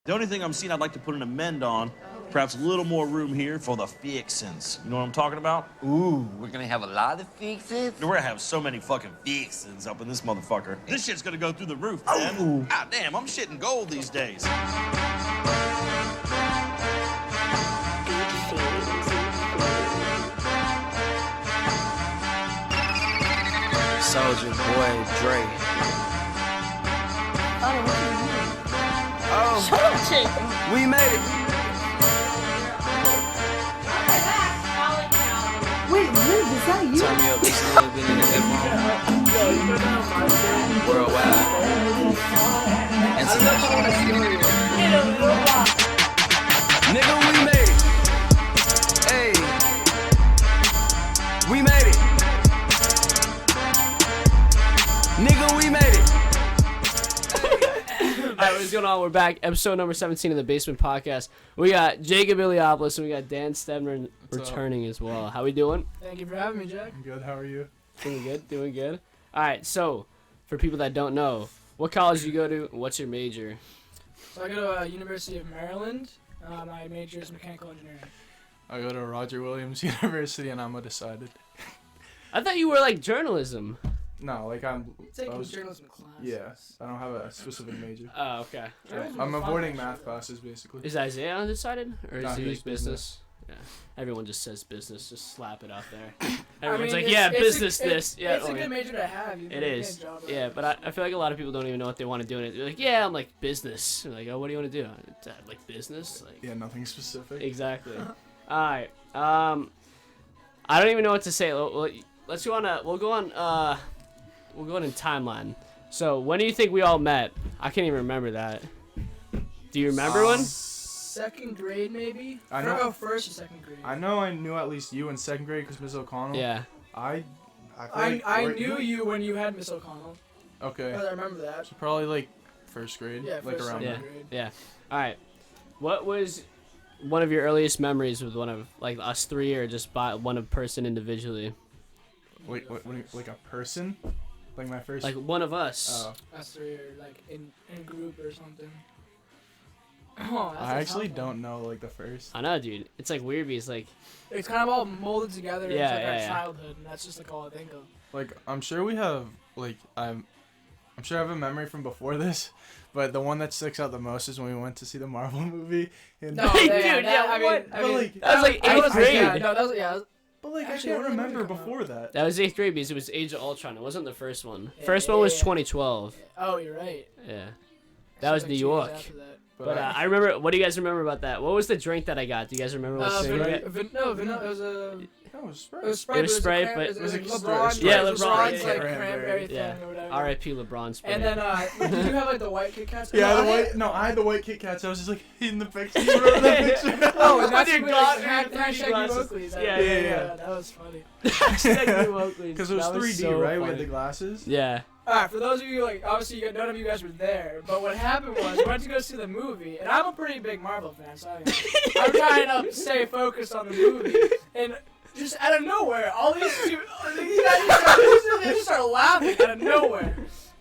The only thing I'm seeing I'd like to put an amend on, perhaps a little more room here for the fixins. You know what I'm talking about? Ooh, we're gonna have a lot of fixins? We're gonna have so many fucking fixins up in this motherfucker. This shit's gonna go through the roof, man. Oh. God damn, I'm shitting gold these days. Soldier Boy Dre. Oh, Shut up, chick. we made it. Wait, Liz, is that you? Turn me up just a little bit in the headphone. Worldwide. International. Nigga, we made it. Hey. We made it. Nigga, we made it. Alright, what's going on? We're back. Episode number 17 of the Basement Podcast. We got Jacob Iliopoulos and we got Dan Stedman returning as well. How we doing? Thank you for having me, Jack. I'm good. How are you? Doing good, doing good. Alright, so, for people that don't know, what college do you go to and what's your major? So I go to University of Maryland. My major is mechanical engineering. I go to Roger Williams University and I'm undecided. I thought you were like journalism. No, like I'm... Taking journalism class. Yeah, I don't have a specific major. Oh, okay. I'm avoiding math classes, basically. Is Isaiah undecided? Or is No, he he's business? Yeah. Everyone just says business. Just slap it out there. I Everyone's mean, like, yeah, business it's, this. Yeah, it's a good major to have. You It can is. get a job Yeah, but I feel like a lot of people don't even know what they want to do in it. They're like, yeah, I'm like business. They're like, oh, what do you want to do? Like business? Like Yeah, nothing specific. exactly. All right. I don't even know what to say. Let's go on. We'll go on in timeline. So when do you think we all met? I can't even remember that. Do you remember one? Second grade, maybe? I know. First or second grade. I know I knew at least you in second grade because Ms. O'Connell. Yeah. I knew you when you had Miss O'Connell. Okay. I remember that. So probably like first grade. Yeah, like first, around Yeah. there. grade. Yeah. All right. What was one of your earliest memories with one of like us three, or just by one of person individually? Wait, what, like a person? Like my first... Like one of us. Oh. Us three are like in group or something. Oh, that's I a actually tough one. don't know like the first. I know, dude. It's like weird because like It's kind of all molded together into Yeah, like our yeah. childhood, and that's just like all I think of. Like I'm sure we have like I'm sure I have a memory from before this, but the one that sticks out the most is when we went to see the Marvel movie. In No, Dude, yeah, yeah, I what? mean, But, like, that was like eighth grade. Yeah, no, that was But like Actually, I when can't did remember it come out? before that. That was 8th grade because it was Age of Ultron. It wasn't the first one. Yeah, First yeah, one was yeah. 2012. Oh, you're right. Yeah. That was Like New 2 years York. after that. But I remember. What do you guys remember about that? What was the drink that I got? Do you guys remember what drink I got? Vanilla. It was a. That was Sprite. It was Sprite. It was Sprite, cran- but- it was It was LeBron. Sprite. Yeah, it was LeBron, LeBron's yeah. like Cranberry. cranberry thing Yeah. or whatever. R.I.P. LeBron Sprite. And then, did you have like the white Kit Kats? Yeah, No, the I white. think- No, I had the white Kit Kats. I was just like in the picture. You remember that picture? Oh, With that's your when glasses, hashtag glasses. Oakley's. Yeah. That was funny. Because it was 3D, so right? We funny. had the glasses. Yeah. Alright, for those of you, like, obviously none of you guys were there, but what happened was, we went to go see the movie, and I'm a pretty big Marvel fan, so I'm trying to stay focused on the movie, and just out of nowhere, all these two, these guys just start laughing out of nowhere.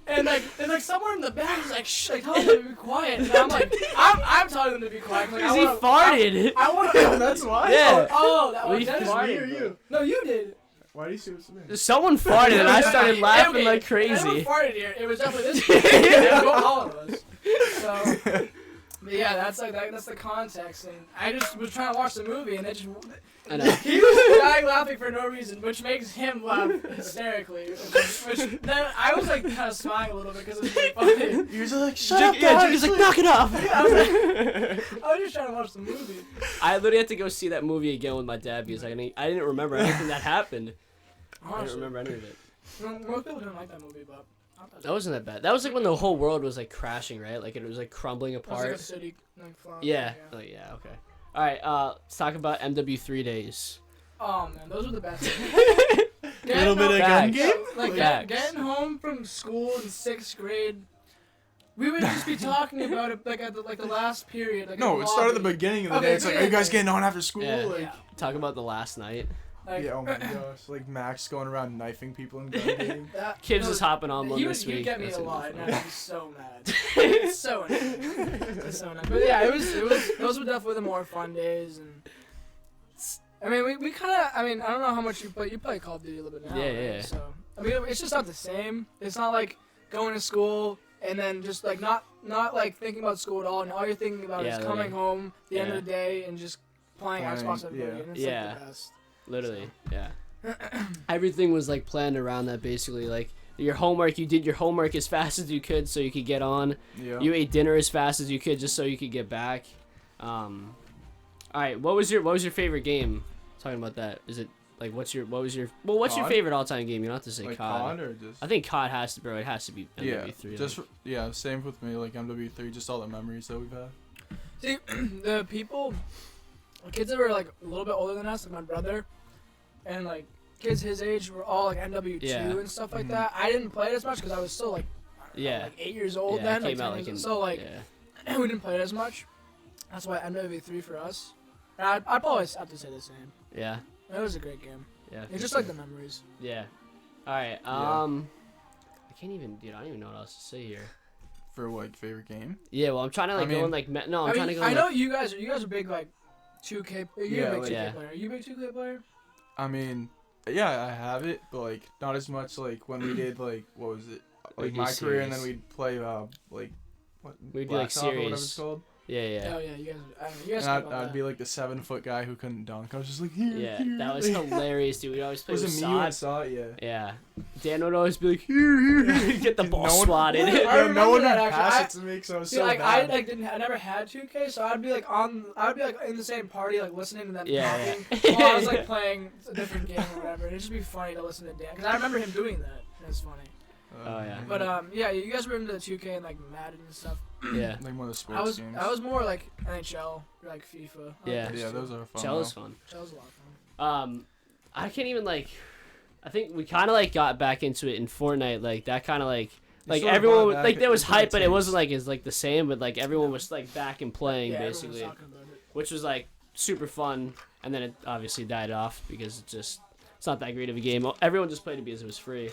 And like somewhere in the back is like, shh, like, tell them to be quiet. And I'm like, I'm telling them to be quiet. Like, Because he farted. I want to. That's why. Yeah. Oh, that Well, was he that's farted, me or bro. you? No, you did. Why do you see what's me? Someone farted and I started laughing like crazy. Everyone farted here. It was definitely this kid. It was all of us. So, but yeah, that's the context. And I just was trying to watch the movie, and it just I know. he was dying laughing for no reason, which makes him laugh hysterically. Which then I was like kind of smiling a little bit because it was really funny. You're just like shut up, Yeah, guys. Jimmy's like, knock it off. I was just trying to watch the movie. I literally had to go see that movie again with my dad because I didn't remember anything that happened. I didn't Honestly, remember any of it. most people didn't like that movie, but I thought That wasn't that bad. That was like when the whole world was like crashing, right? Like it was like crumbling it was like apart. a city like flying. Yeah. Like, yeah. Okay. All right. Let's talk about MW3 days. Oh man, those were the best. Little bit of gun Facts. game. Like Facts. getting home from school in 6th grade, we would just be talking about it like at the last period. Like No, in it started at the lobby. beginning of the Okay, day. It's like, are you guys yeah. getting on after school? Yeah. Like, Yeah. Talk about the last night. Like, Yeah, oh my gosh. Like Max going around knifing people in gun game. Kibbs is hopping on one he this would week. get me That's a gonna be lot, fun. and I'd be so mad. It's so annoying. It's so annoying. But yeah, it was. Those were definitely the more fun days, and I mean, we kind of. I mean, I don't know how much you play. You play Call of Duty a little bit now. Yeah, right? yeah. So I mean, it's just not the same. It's not like going to school and then just like not like thinking about school at all, and all you're thinking about Yeah, is coming literally. home at the end Yeah. of the day and just playing Xbox and yeah. video. And it's Yeah. like the best. Literally, yeah. Everything was like planned around that basically. Like your homework, you did your homework as fast as you could so you could get on. Yeah. You ate dinner as fast as you could just so you could get back. All right, what was your favorite game? Talking about that, is it like what's your COD? favorite all-time game? You don't have to say Like COD. COD or just. I think COD has to, bro. It has to be Yeah, MW3. just like. yeah, same with me. Like MW3, just all the memories that we've had. See, the kids that were like a little bit older than us, like my brother, and like kids his age were all like MW2 Yeah. and stuff like that. I didn't play it as much because I was still like, I don't know, Yeah. like 8 years old Yeah, then. it came Like, out 10 like years in, old. So like, yeah. we didn't play it as much. That's why MW3 for us. And I'd probably have to say the same. Yeah. It was a great game. Yeah. It's just like the memories. Yeah. All right. I can't even, dude. I don't even know what else to say here. For like favorite game. Yeah. Well, I'm trying to like I go mean- in like no. I'm trying to go. I in, know like, you guys are big like 2K. You're Yeah, a big like- 2K Yeah. player. Are you a big 2K player? I mean, yeah, I have it, but like not as much like when we did like what was it? We'd Like do my career, and then series. we'd play like what? We'd do, like, Blacktop or whatever series. it's called. yeah. Yeah. Oh yeah, you guys. I don't know, you guys And talk about I'd that. be like the 7-foot guy who couldn't dunk. I was just like, here, Yeah. here. That was hilarious, dude. We always play Was with it me when I Sod. saw it? Yeah. Yeah. Dan would always be like, here, get the ball No one- swatted. I Yeah, remember no one would that, actually. pass it to me because I was See, so like bad. I never had 2K, so I'd be like in the same party, like listening to them Yeah, talking while I was like playing a different game or whatever. It'd just be funny to listen to Dan, because I remember him doing that. And it's funny. Oh, yeah. But yeah, you guys were into the 2K and like Madden and stuff. Yeah. Like one of the sports games. I was more like NHL, or like FIFA. I Yeah. like Yeah, too. those are fun. Shell though. is fun. NHL's a lot of fun. I can't even like. I think we kind of like got back into it in Fortnite. Like that kind of like sort of everyone brought like back there was into the hype, but it taste. wasn't like as like the same. But like everyone was like back and playing Yeah, everyone was basically, talking about it. which was like super fun. And then it obviously died off because it's not that great of a game. Everyone just played it because it was free.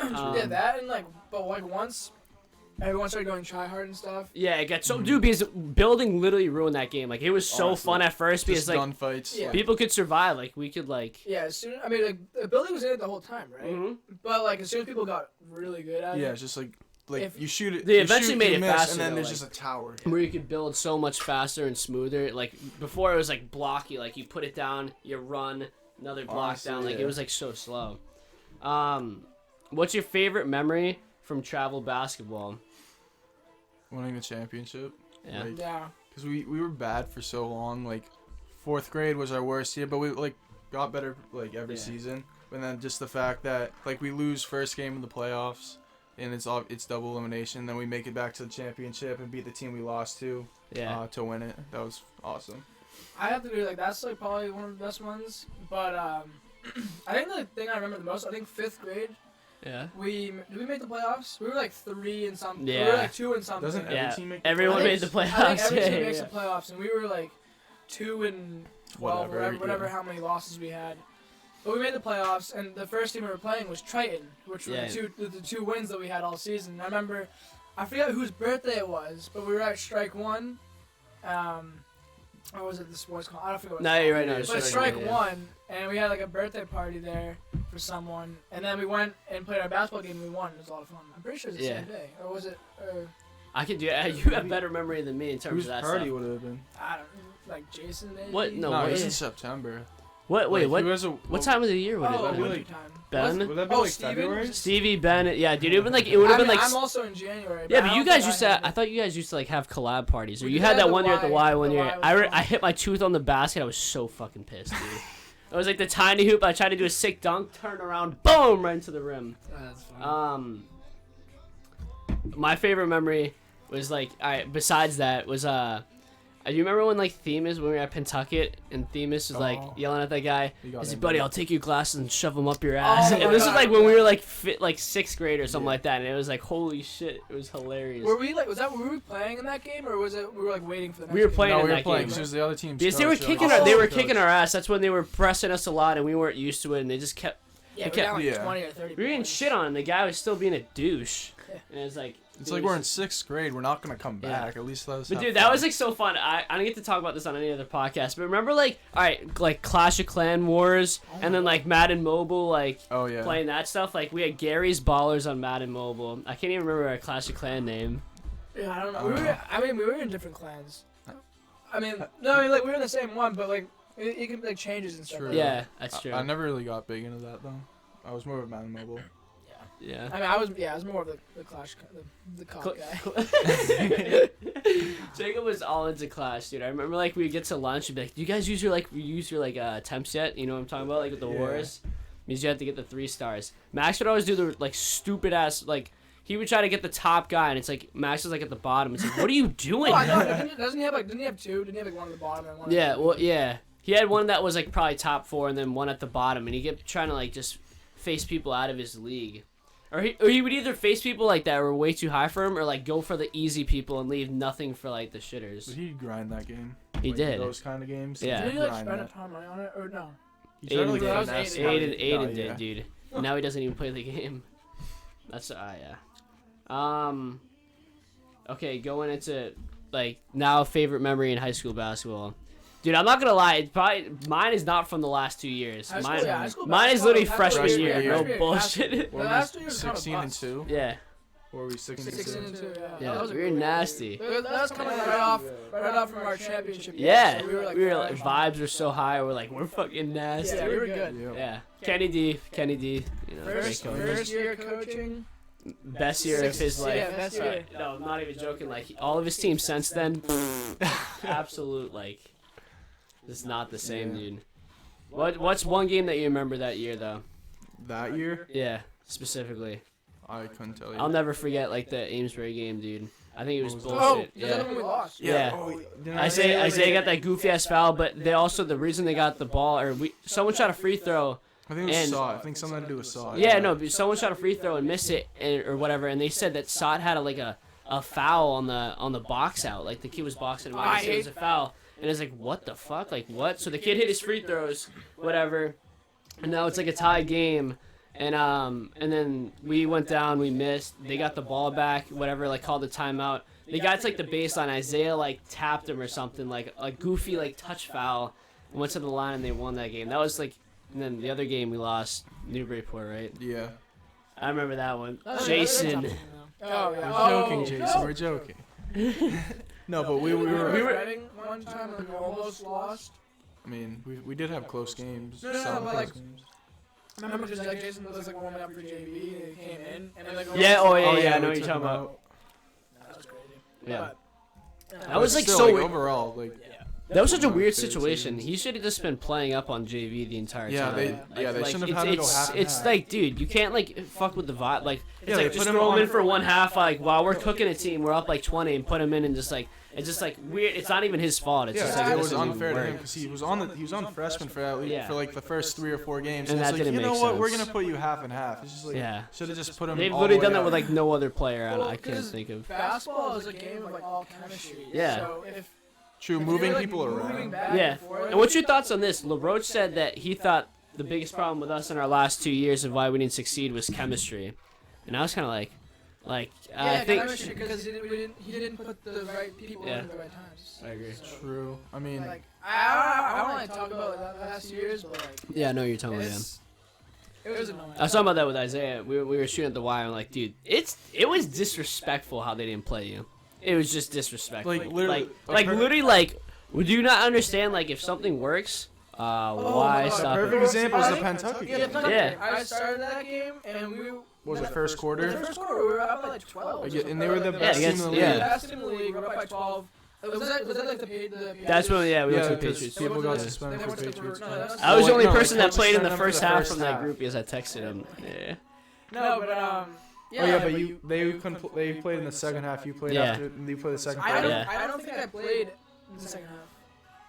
Yeah, that and like, but like once everyone started going try hard and stuff. Yeah, it got so dude because building literally ruined that game. Like it was so Honestly, fun at first because Just like gunfights. Yeah. like- people could survive. Like we could like. Yeah, as soon I mean like the building was in it the whole time, right? Mhm. But like as soon as people got really good at Yeah, it. it's just like If- you shoot it. They you eventually shoot, made you it miss, faster, and then though, there's like- just a tower. Where you could build so much faster and smoother. Like before, it was like blocky. Like you put it down, you run another block Honestly, down. Like yeah. it was like so slow. What's your favorite memory from travel basketball? Winning the championship. Yeah. Like, Yeah. because we were bad for so long. Like, 4th grade was our worst year, but we like got better like every Yeah. season. And then just the fact that like we lose first game of the playoffs, and it's double elimination. Then we make it back to the championship and beat the team we lost Yeah. to win it. That was awesome. I have to agree, like that's like probably one of the best ones. But I think the thing I remember the most, I think 5th grade, Yeah. did we make the playoffs? We were like 3 and something. We Yeah. were like 2 and something. Doesn't every Yeah. team make the Everyone I made think- the I think playoffs. every Yeah, team yeah, makes yeah. the playoffs, and we were like 2 and 12, Whatever, whatever yeah. how many losses we had. But we made the playoffs, and the first team we were playing was Triton, which were Yeah. the two wins that we had all season. I remember, I forget whose birthday it was, but we were at Strike One. What was it? The sports call? I don't forget what. No, it's you're called. right. No, But it's Strike right, yeah. One, and we had like a birthday party there for someone, and then we went and played our basketball game. And we won. It was a lot of fun. I'm pretty sure it's the Yeah. same day, or was it? I could do. You have better memory than me in terms Whose of that party stuff. would it have been? I don't like Jason maybe. What? No, No, what it was is- in September. What? Wait, Like, what? who has a- What time of the year would Oh, it that'd be? be winter like- time. Ben? Would that be Oh, like Steven? February? Stevie, Ben. Yeah, dude. It would have been like. It would have been like. I'm also in January. Yeah, I but don't you guys think used I to. had I it. thought you guys used to like have collab parties, or We you did had have that the one year at the Y- Y one the year. Y was I fun. hit my tooth on the basket. I was so fucking pissed, dude. It was like the tiny hoop. I tried to do a sick dunk, turn around, boom, right into the rim. That's fun. My favorite memory was like, besides that was You remember when like Themis, when we were at Pentucket, and Themis was like yelling at that guy, He got he's like, me, buddy, dude. I'll take your glasses and shove them up your ass. Oh And my this was God. like when we were like like 6th grade or something like that, and it was like, holy shit, it was hilarious. Were we playing in that game, or was it we were like waiting for the next We were game? playing No, in we were that playing game. because it was the other team's Because they were coach, kicking like, our, they were coach. kicking our ass. That's when they were pressing us a lot, and we weren't used to it, and they just kept. Yeah, we Okay. were down like Yeah. 20 or 30. We were getting points. shit on, and the guy was still being a douche. And it was like. It's dude, like we're in 6th grade. We're not gonna come Yeah. back. At least let us. But have dude, that fun. was like so fun. I didn't get to talk about this on any other podcast. But remember, like, all right, like Clash of Clan Wars, and then like Madden Mobile, like Oh yeah. playing that stuff. Like we had Gary's Ballers on Madden Mobile. I can't even remember our Clash of Clan name. Yeah, I don't know. We were in different clans. I mean, like we were in the same one, but like it can like changes and stuff. True. Like Yeah, that. that's true. I never really got big into that though. I was more of a Man Mobile. Yeah. I mean, I was more of the Clash, the COD guy. Jacob was all into Clash, dude. I remember like we'd get to lunch and be like, "Do you guys use your temps yet?" You know what I'm talking about, like with the Yeah. wars. Means you have to get the 3 stars. Max would always do the like stupid ass like. He would try to get the top guy, and it's like Max is like at the bottom. It's like, what are you doing? Oh, I thought, didn't he have two? Didn't he have like one at the bottom and one? Yeah, at the well, yeah. He had one that was like probably top 4, and then one at the bottom, and he kept trying to like just face people out of his league, or he would either face people like that were way too high for him, or like go for the easy people and leave nothing for like the But shitters. he'd grind that game. He Like, did. those kind of games. Yeah. Did he like grind spend a that. ton of money on it or no? He tried to, Aiden like, did. That was finesse it. Aiden. Aiden Oh, did, yeah. dude. Now he doesn't even play the game. That's yeah. Okay, going into like now favorite memory in high school basketball. Dude, I'm not gonna lie. It's probably mine is not from the last 2 years. High school- Mine, yeah, high school mine is basketball literally was freshman freshman year. year. No Freshman bullshit. year. What The were last we, 2 years were kind of 16 and bust. 2? Yeah, Or were we 16 and 16 2? and 2. yeah, That was a we were great nasty. year. That was coming right off from our championship. year, Yeah, so we were like, fresh. vibes were so high. We're like, we're fucking nasty. Yeah, we were good. Yep. Yeah. Kenny D. You know, great First coach. year coaching. Best year of his life. Yeah, best year. No, I'm not even joking. Like all of his teams since then, absolute like, it's not the same, Yeah. dude. What's one game that you remember that year though? That year, Yeah, specifically. I couldn't tell you. I'll never forget like the Amesbury game, dude. I think it was What was Oh, bullshit. yeah. Yeah. When we lost. Yeah. Oh, didn't Isaiah got that goofy ass foul, but they also the reason they got the ball or someone shot a free throw. I think it was and- Saw. I think something had to do with Saw. Yeah, no, but someone shot a free throw and missed it or whatever, and they said that Sot had a foul on the box out, like the kid was boxing him out. I They said it was a hate- foul, and it's like what the fuck, like what? So the kid hit his free throws, whatever, and now it's like a tie game, and then we went down, we missed, they got the ball back, whatever, like called the timeout. They got to like the baseline, Isaiah like tapped him or something, like a goofy like touch foul, and went to the line and they won that game. That was like. And then the other game we lost, Newburyport, right? Yeah. I remember that one. That's Jason. Oh, We're yeah. joking, Jason. We're joking. No, but we We were. were fighting one time and we almost lost. I mean, we did have close games. No, some but, close like, games. Remember, just like Jason was like warming up for JV and he came in and then like. Yeah, oh yeah, Oh, yeah, I we know what you're took talking him about. out. That was crazy. Yeah. But, That was But like still, so weird. overall, like. That was such a One of weird my favorite situation. seasons. He should have just been playing up on JV the entire Yeah, time. they shouldn't have had to go half and It's half. like, dude, you can't like fuck with the vibe. Like, it's Yeah, they like put just him throw him on- in for one half. Like while we're cooking a team, we're up like 20, and put him in and just like it's just like weird. It's not even his fault. It's just Yeah, like it was doesn't even unfair to work. him because he was on freshman for Yeah. for like the first 3 or 4 games. And it's that like, didn't you know make what? We're sense. gonna put you half and half. It's just like Yeah. should have just put him. They've all the literally way done that out. with like no other player. Well, I can't 'cause think of. basketball is a game of like all chemistry. Yeah. So if True, if moving you're, like, people moving around. back Yeah. and forth, And what's your thoughts on this? LaRoche said that he thought the biggest problem with us in our last 2 years of why we didn't succeed was chemistry, and I was kind of like, I yeah, think. chemistry because he didn't put the right people Yeah. in at the right times. I agree. True. I mean, Like I don't want to talk about like, the last years, but like Yeah, I know what you're talking about. Yeah. it was annoying. I was talking about that with Isaiah. We were shooting at the wire. I'm like, dude, it was disrespectful how they didn't play you. It was just disrespectful. Like, literally- would you not understand like if something works, why my God, stop perfect it? example is the I- Pentucket Yeah, game. Pentucket. Yeah. I started that game and we. What was it, first The quarter? first quarter we were up by like 12. Like, and they were the Yeah, best team against- in the yeah. league. Best team in the league. We're up by 12. Was that like the That's when we Yeah, went to the because Patriots. people got Yeah. suspended They for went to the- Patriots. no, that was- I was the only No, person they that played in the suspended them for first the half first from that half. group because I texted him. Yeah. No, but Yeah, but they played in the second half. You played Yeah. after. You played the second I part. don't. Yeah. I don't think I played in the second half.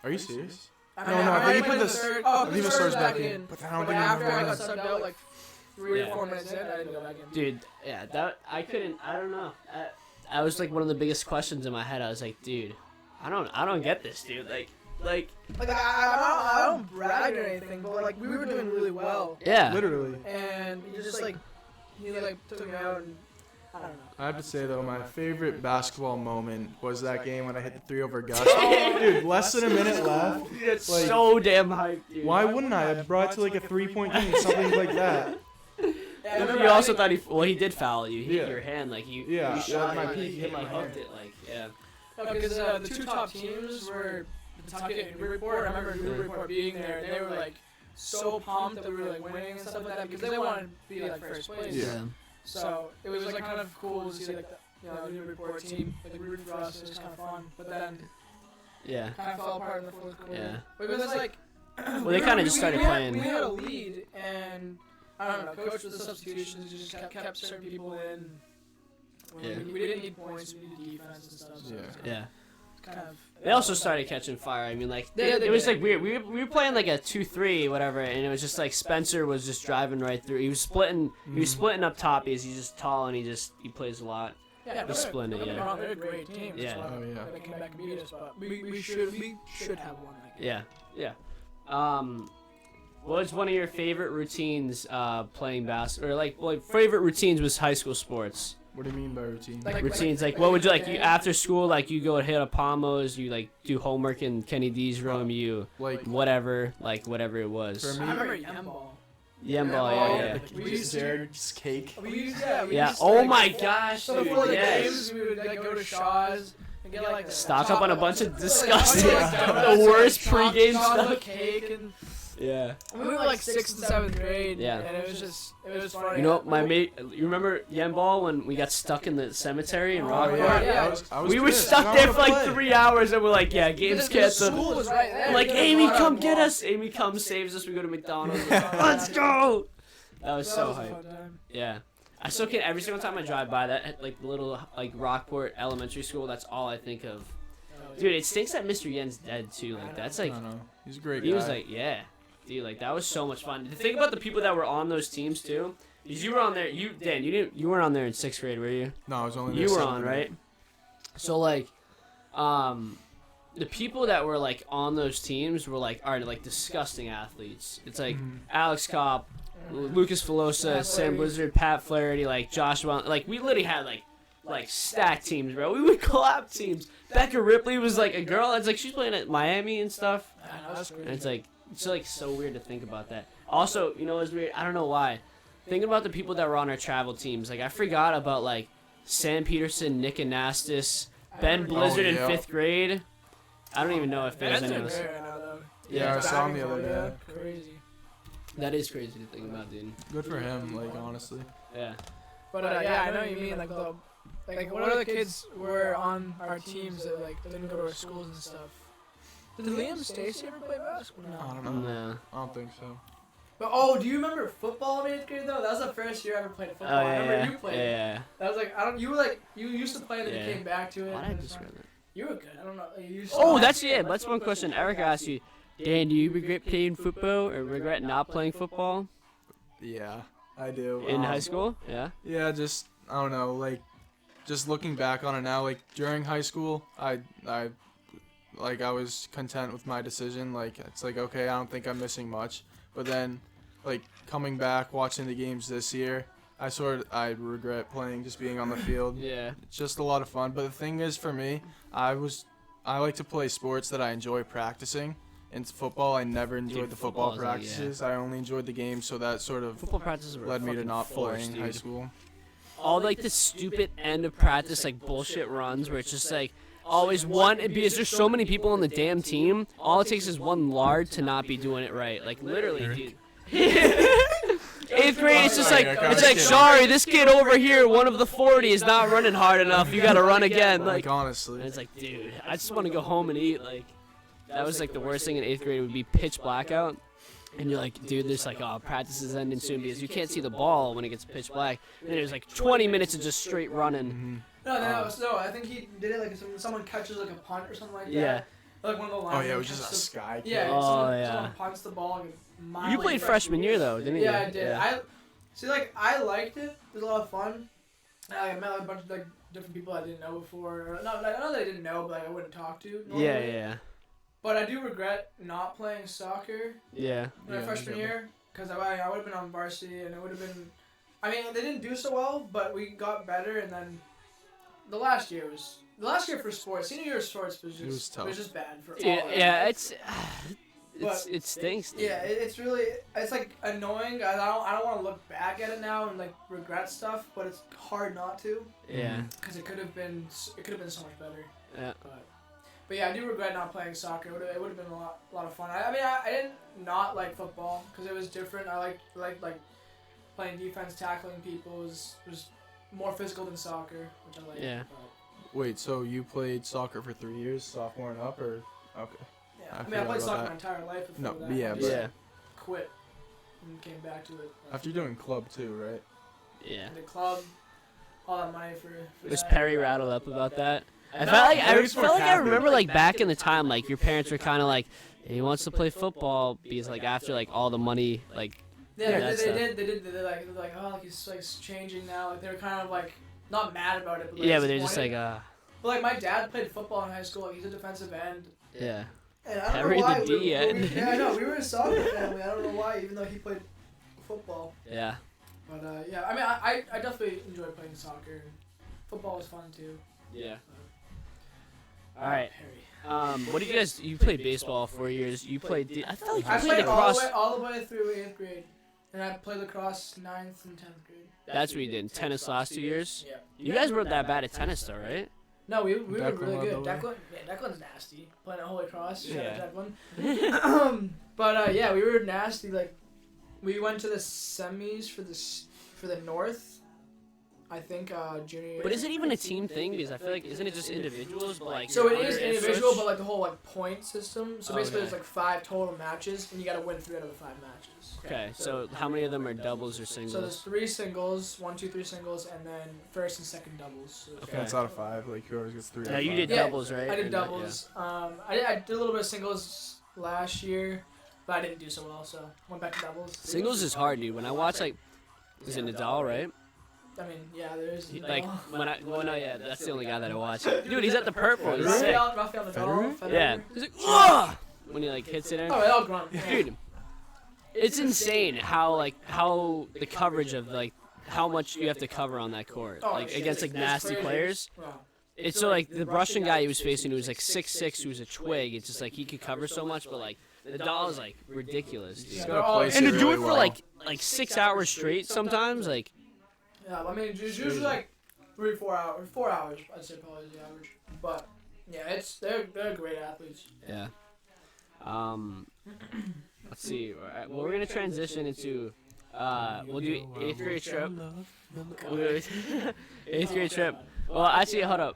Are you serious? I I think he put the the third. I think the he third starts back in. But I don't think after I he got subbed out like 3 or Yeah. 4 minutes in, I didn't go back in. Dude, yeah, that I don't know. I was like one of the biggest questions in my head. I was like, dude, I don't get this, dude. Like, Like I don't brag or anything, but like we were doing really well, yeah. Literally. and he just like took me out, and I don't know. I have to say though, my favorite basketball moment was that game when I hit the 3 over Gus. Dude, less than a minute left. It's Like, so damn hyped, dude. Why wouldn't I? I brought it to like a 3-point game, something like that. You also thought he did foul you. He hit Yeah. your hand, like you. Yeah, you shot my it, peak he hit my hooked hand. it, like yeah. Because the 2 top teams were Pawtucket and Newburyport. I remember Newburyport being there, and they were like so pumped that we were like winning and stuff like that because they wanted to be like first place. Yeah. So it was like kind of cool to see like the Newburyport team like rooting for us. It was kind of fun, but then Yeah. kind of fell apart in the fourth quarter. Yeah. But it was like Well, they kind of just started playing. We had a lead, and I don't know. Coach with the substitutions just kept certain people in. Yeah. We didn't need points. We needed defense and stuff. So it was Yeah. kind of. They also started catching fire. I mean, like Yeah, they it was did. like weird. We were playing like a 2-3 whatever, and it was just like Spencer was just driving right through. He was splitting up top because he's just tall and he plays a lot. Yeah, The split it, yeah. They're a great team. Yeah. That's why Oh, yeah. they came back and beat us, but we should have won that game. Yeah. What was one of your favorite routines playing basketball, or like favorite routines was high school sports? What do you mean by routine? Routines like what would you like? You after school, like you go hit a Palmos, you like do homework in Kenny D's room, you Like whatever it was. For I me, remember Yemball. Yemball, yeah. We used to. Jared's cake. We used Yeah. to, Oh like, my gosh, So dude. before the Yes. games, we would like go to Shaw's and get like Stock up on a bunch of like, disgusting, donuts the worst and, like, pregame chocolate stuff. cake, and Yeah. we were like 6th and 7th grade. Yeah. And it was funny. You know, my mate. You remember Yemball when we got stuck in the cemetery in Rockport? yeah. We were stuck there for like 3 hours, and we're like, yeah, game's The school canceled. was right there. Like, We Amy, could've come gone get out us. Amy comes, saves us. We go to McDonald's. Let's go. That was and so walk. That was a hype. fun time. Yeah. I still can every single time I drive by that like little like Rockport Elementary School. That's all I think of. Dude, it stinks that Mr. Yen's dead too. Like that's I like don't know. He's a great guy. he was like yeah, dude. Like that was so much fun. To think about the people that were on those teams too. Because you were on there. You weren't on there in 6th grade, were you? No, I was only. You there were 7 on, minutes. right? So like, the people that were like on those teams were like are like disgusting athletes. It's like Alex Kopp, Lucas Filosa, Pat Sam Flaherty. Blizzard, Pat Flaherty, like Joshua. Like we literally had like stacked teams, bro. We would collab teams. Becca Ripley was like a girl. It's like she's playing at Miami and stuff. I know, that's And crazy. it's like so weird to think about that. Also, you know what's weird? I don't know why. Thinking about the people that were on our travel teams, like I forgot about like Sam Peterson, Nick Anastas, Ben Blizzard in yeah. 5th grade. I don't even know if there's Ben's any doing of us. great right now, though. Yeah, I Back saw him and the other forth, day. yeah. Crazy. That is crazy to think about, dude. Good for him. Like honestly. Yeah. But yeah, I know what you mean. Like what other kids were on our teams that like didn't go to our schools and stuff? Did Liam Stacy ever play basketball? I No. don't know. No. I don't think so. But do you remember football in 8th grade though? That was the first year I ever played Oh football. I remember yeah. you played. Yeah. That was like you used to play and then Yeah. you came back to it. Why did I and it's describe fun. that? You were good. I don't know. Oh, that's one question. Erica asked you, Dan, do you regret playing football or regret not playing football Yeah, I do. in high school? Yeah. Yeah, just I don't know, like just looking back on it now, like during high school, I was content with my decision. Like it's like okay, I don't think I'm missing much. But then, like coming back, watching the games this year, I regret playing, just being on the field. Yeah. It's just a lot of fun. But the thing is, for me, I like to play sports that I enjoy practicing. In football, I never enjoyed the football football is like, yeah. practices. I only enjoyed the game, so that sort of Football practices were led me to fucking not forced, playing in high dude. school. All like the stupid end of practice like bullshit runs where it's just like always one because there's so many people on the damn team. All it takes is one lard to not be doing it right. Like literally, dude. 8th grade, it's just like sorry, this kid over here, one of the 40, is not running hard enough. You gotta run again. Like Like, honestly, and it's like, dude, I just want to go home and eat. Like, that was like the worst thing in 8th grade would be pitch blackout. And you're like, dude, there's like, oh, practice is ending soon because you can't see the ball when it gets pitch black. And then there's like 20 minutes of just straight running. No, I think he did it like someone catches like a punt or something like that. Yeah. Like one of the Oh linemen yeah, it was just a catches the- sky kick. Yeah, Oh, someone, yeah. someone punts the ball. And You played freshman year though, didn't you? Yeah, I did. I see, like I liked it. It was a lot of fun. I met like, a bunch of like different people I didn't know before. Or, not that I didn't know, but like I wouldn't talk to. Normally. Yeah. But I do regret not playing soccer Yeah. my Yeah, freshman me too. year because I would have been on varsity and it would have been. I mean, they didn't do so well, but we got better. And then the last year for sports. Senior year of sports was just It was tough. It was just bad for all. Yeah, it's But- it stinks. Dude. Yeah, it's really like annoying. I don't want to look back at it now and like regret stuff, but it's hard not to Yeah. because it could have been so much better. Yeah. But yeah, I do regret not playing soccer. It would have been a lot of fun. I mean, I didn't not like football because it was different. I liked like playing defense, tackling people was more physical than soccer, which I like. Yeah. Wait, so you played soccer for 3 years, sophomore and up, or okay? Yeah. I I mean, I forgot played about soccer that. my entire life before No, that. yeah, I but- just Yeah. quit and came back to it. After doing club too, right? Yeah. The club, all that money for Was that. Perry rattled up about that? I No, felt like Perry's more I happy. remember like back in the time, like your parents were kind of like, he wants to play football because like after like all the money, like Yeah, Yeah, they that's did. They're like, oh, like he's like changing now. Like they were kind of like not mad about it. But like, yeah, but they're just disappointed. like But like my dad played football in high school. Like he's a defensive end. yeah. And I don't Harry know why. the D end. Yeah, I know. We were a soccer family. I don't know why, even though he played football. Yeah. But yeah, I mean, I definitely enjoyed playing soccer. Football was fun too. Yeah. All right. Harry. What did you guys? You played baseball 4 years. You played. I felt like I you played played all lacrosse. the way through 8th grade, and I played lacrosse 9th and 10th grade. That's what you did. Tennis last 2 years. Yeah. You guys weren't that bad at tennis though, right? No, we were Declan really led good. the way. Declan's nasty. Playing at Holy Cross. Shout Yeah. out Declan. But yeah, we were nasty. Like, we went to the semis for the North. I think junior year. But is it even a team thing? Because I feel like isn't it just individuals? But like So it your is under- and individual, such? but like the whole like point system. So basically, Okay. there's like 5 total matches, and you got to win 3 out of the 5 matches. Okay, so how many of them are doubles or So there's singles? 3 singles, 1, 2, 3 singles, and then first and second doubles. So Okay. That's out of 5. Like whoever gets 3. Yeah, out of you 5. did Yeah, doubles, right? I Or did not? doubles. I did a little bit of singles last year, but I didn't do so well, so went back to doubles. Singles is hard, dude. When I watch like, is it Nadal, right? I mean, yeah, there is. Like when I, well, no, yeah, that's the only guy that I watch. Dude, he's at the purple. He's sick. Rafael Nadal. Federer. Yeah. He's like, "Whoa!" When he like hits it in. Oh, they all grunt. Dude, it's insane how the coverage of like how much you have to cover on that court, Oh, like shit, against like it's nasty crazy. players. Wow. It's so like the Russian guy he was facing who was like 6'6", who was a twig. It's just like he could cover so much, but like Nadal is like ridiculous. He's Dude. gotta all- place And it to do really it for well. like 6 hours straight sometimes, like Yeah, I mean, it's usually like 3, 4 hours. 4 hours, I'd say probably is the average. But yeah, they're great athletes. yeah. Let's see. Alright, well, we're gonna transition into we'll do 8th grade trip. We'll do 8th grade trip. Well, actually, hold up.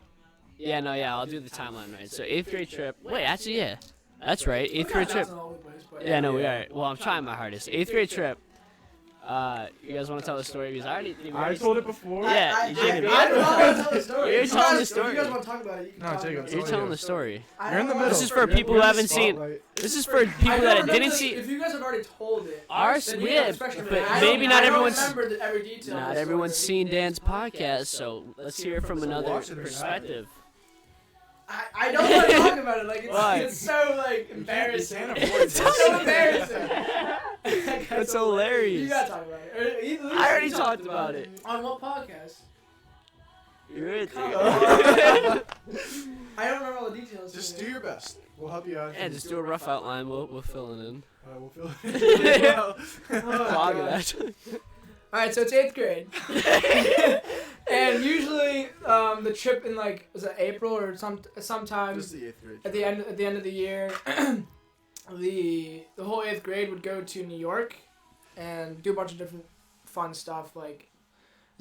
Yeah, no, yeah, I'll do the timeline right. So 8th grade trip. Wait, actually, yeah, that's right. 8th grade trip. All over the place, but Yeah, no, we are. Well, I'm trying my hardest. 8th grade trip. You guys want to tell the story? Because I told it before. Yeah, you did. I don't want to tell the story. You're If you telling guys- the story. If you guys want to talk about it, you can No, talk Jacob, about it. You're tell telling you. the story. I You're in the don't middle. This is for know. people who haven't seen. This is for people I that don't didn't remember see. If you guys have already told it, Ours, then we you know did, it's fresh to me. but I maybe don't- not I don't everyone's- remember every detail. of the Not story. everyone's seen Dan's podcast, so let's hear from another watch it or perspective. I don't want to talk about it. Like Why? it's so like embarrassing. can't It's avoid so embarrassing. That's You hilarious. gotta talk about it. I already talked about it. On what podcast? You're it. I don't remember all the details. Just do your best. We'll help you out. Yeah, just do a rough outline. We'll fill it in. We'll feel it. Log of that. All right, so it's 8th grade, and usually the trip in like is it April or sometimes Just the 8th grade. at the end of the year, the whole 8th grade would go to New York and do a bunch of different fun stuff like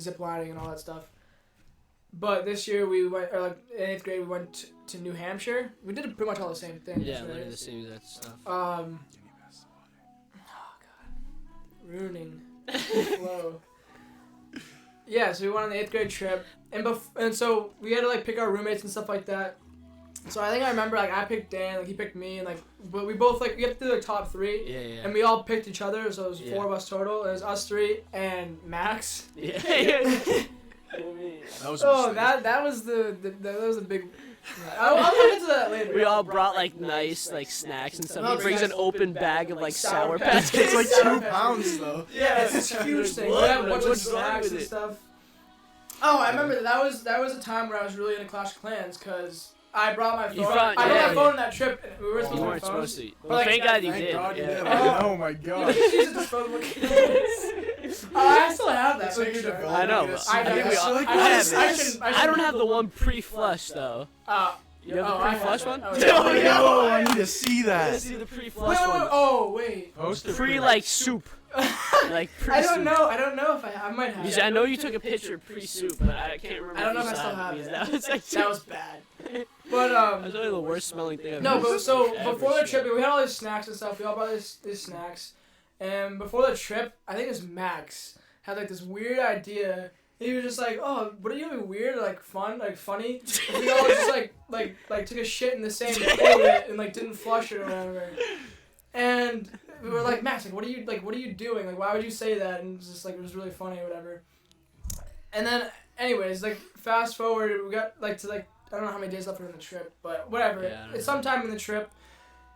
zip lining and all that stuff. But this year we went, or like in 8th grade we went to New Hampshire. We did pretty much all the same things. Yeah, right? literally the same exact stuff. Oh god, ruining the flow. Yeah, so we went on the 8th grade trip, and so we had to like pick our roommates and stuff like that. So I think I remember like I picked Dan, like he picked me, and like but we both like we have to do like top 3. Yeah. And we all picked each other, so it was 4 Yeah. of us total. It was us 3 and Max. Yeah. That was a Oh, mistake. that was that was a big. I'll get into that later. We all brought like nice like snacks and stuff. No, He brings an snacks. open bag of like Sour Sour Patch Patch Kids. It's like 2 pounds though. Yeah, it's this huge thing. What? We have a bunch of What's wrong snacks with and it? stuff. Oh, I remember that was a time where I was really into Clash of Clans because I brought my phone. You brought- I brought yeah. my phone on that trip. And we were You supposed weren't to have phones. supposed to. But, Well, like, thank God you Thank did. God you Yeah. did. Oh. Oh my You god. just use disposable cameras. I still have that It's like picture. you're developing I know. it but as I soon think as we you all. like, I what have is it. this? I don't have the one pre-flush though. You have the I pre-flush have one? it. Oh, Oh, yeah. no, I need to see that. Let's see the Wait, pre-flush wait, one. wait. Oh, wait. Poster Pre like soup. Like pre-soup. I don't know. I don't know if I might have. Because it. I know you took a picture pre-soup, but I can't remember. I don't know you if I still it, have because it. That was like That was bad. But That's really the worst smelling thing I've No, ever but so ever before the smelled. trip, we had all these snacks and stuff. We all brought these snacks, and before the trip, I think it was Max had like this weird idea. He was just like, "Oh, what are you doing? Weird, or, like fun, like funny?" And we all just like took a shit in the same toilet and like didn't flush it or whatever. And we were like, "Max, like, what are you doing? Like, why would you say that?" And it's just like it was really funny or whatever. And then, anyways, like fast forward, we got like to like. I don't know how many days left were in the trip, but whatever. Yeah, I don't It's know. sometime in the trip,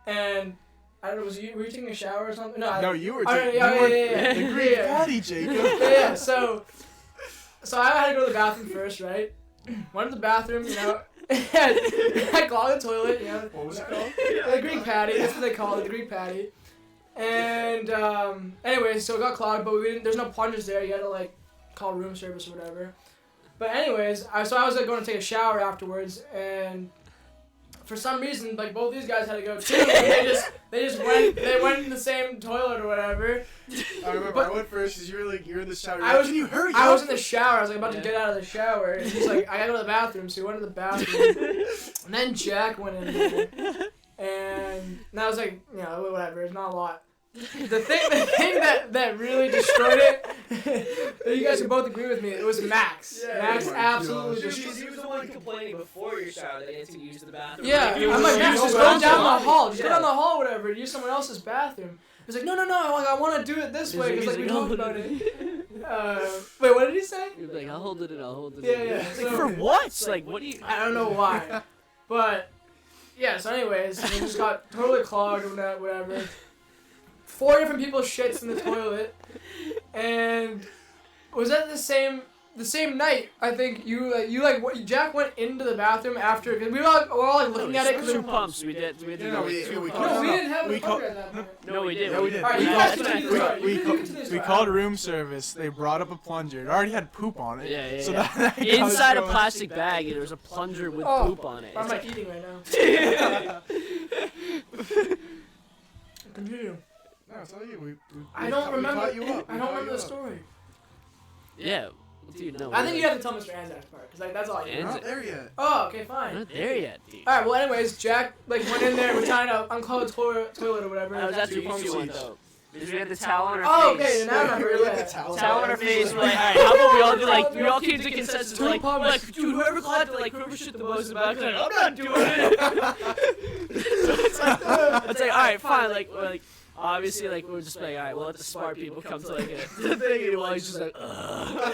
and I don't know. Were you taking a shower or something? No, You were Oh, taking yeah, you were yeah. the Greek Yeah. patty, Jacob. yeah. So I had to go to the bathroom first, right? Went to the bathroom, I clogged the toilet, What was it called? the Greek patty. That's what they call it, the Greek patty. And anyways, so it got clogged, but there's no plungers there. You had to like call room service or whatever. But anyways, I was like going to take a shower afterwards, and for some reason, like both these guys had to go too. And they went in the same toilet or whatever. I remember But- I went first because you were in the shower. I was- Can you hurry I up? was in the shower. I was like about to get out of the shower, and he's like, "I gotta go to the bathroom." So he went to the bathroom, and then Jack went in there, and I was like, whatever. It's not a lot. The thing that really destroyed it, that you guys can both agree with me, it was Max. Yeah. Max Oh my absolutely gosh. destroyed. He was the one complaining before your shower that he had to use the bathroom. Yeah, Like, I'm like, Max, just go down the hall. Just go Yeah. down the hall, whatever. Use someone else's bathroom. He's like, no, I want to do it this way, because like we talked about it. Wait, what did he say? He was like, I'll hold it in, I'll hold it Yeah, in. yeah. It's like, So- for what? It's like, what do you... I don't know why, but yeah. So anyways, it just got totally clogged or whatever. 4 different people's shits in the toilet, and was that the same night? I think Jack went into the bathroom after because we were all like looking at it. Cause Two pumps. We did. We No, we no, we called- didn't have we a called- plumber at that point. No, we did. Yeah, we did. Alright, you Yeah, guys that's continue what I this thought. story. We, You call, continue this we story. called room service. They brought up a plunger. It already had poop on it. Yeah, yeah, So yeah. that Inside a going- plastic bag, and there was a plunger with Oh, poop on it. I'm It's like like, eating right now. Continue. No, it's all you. We I don't we remember. caught you up. I We don't caught remember you the up. story. yeah, dude, no. I think you have to tell Mr. Anzac's part, because like that's all you We're know. not there yet. Oh, okay, We're fine. not there yet, dude. Alright, well anyways, Jack like went in there, we're trying to unclog the toilet or whatever. That was after Two you pumps two went each. though. Because we had the towel on our Oh, face. okay, now I remember, We were like yeah. a towel. Towel on our face. Yeah. We're like, alright, how about we all do like, we all came to Two consensus. pumps. We're like, dude, whoever caught it, like, whoever shit the most about it, I'm not doing it. So it's like, alright, fine. Like, we're like, obviously, like, we're just like, alright, we'll let the smart people come to like a thing, and while he's just like, ugh.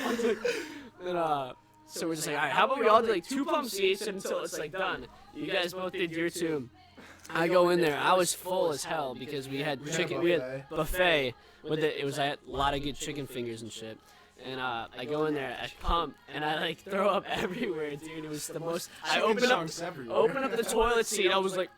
And so we're just like, alright, how about we all do like 2 pumps each until it's like done. You guys both did your 2. I go in there. I was full as hell because we had chicken. We had buffet with it. It was a lot of good chicken fingers and shit. And I go in there, I pump, and I like throw up everywhere, dude. It was the most. I opened up the toilet seat. I was like,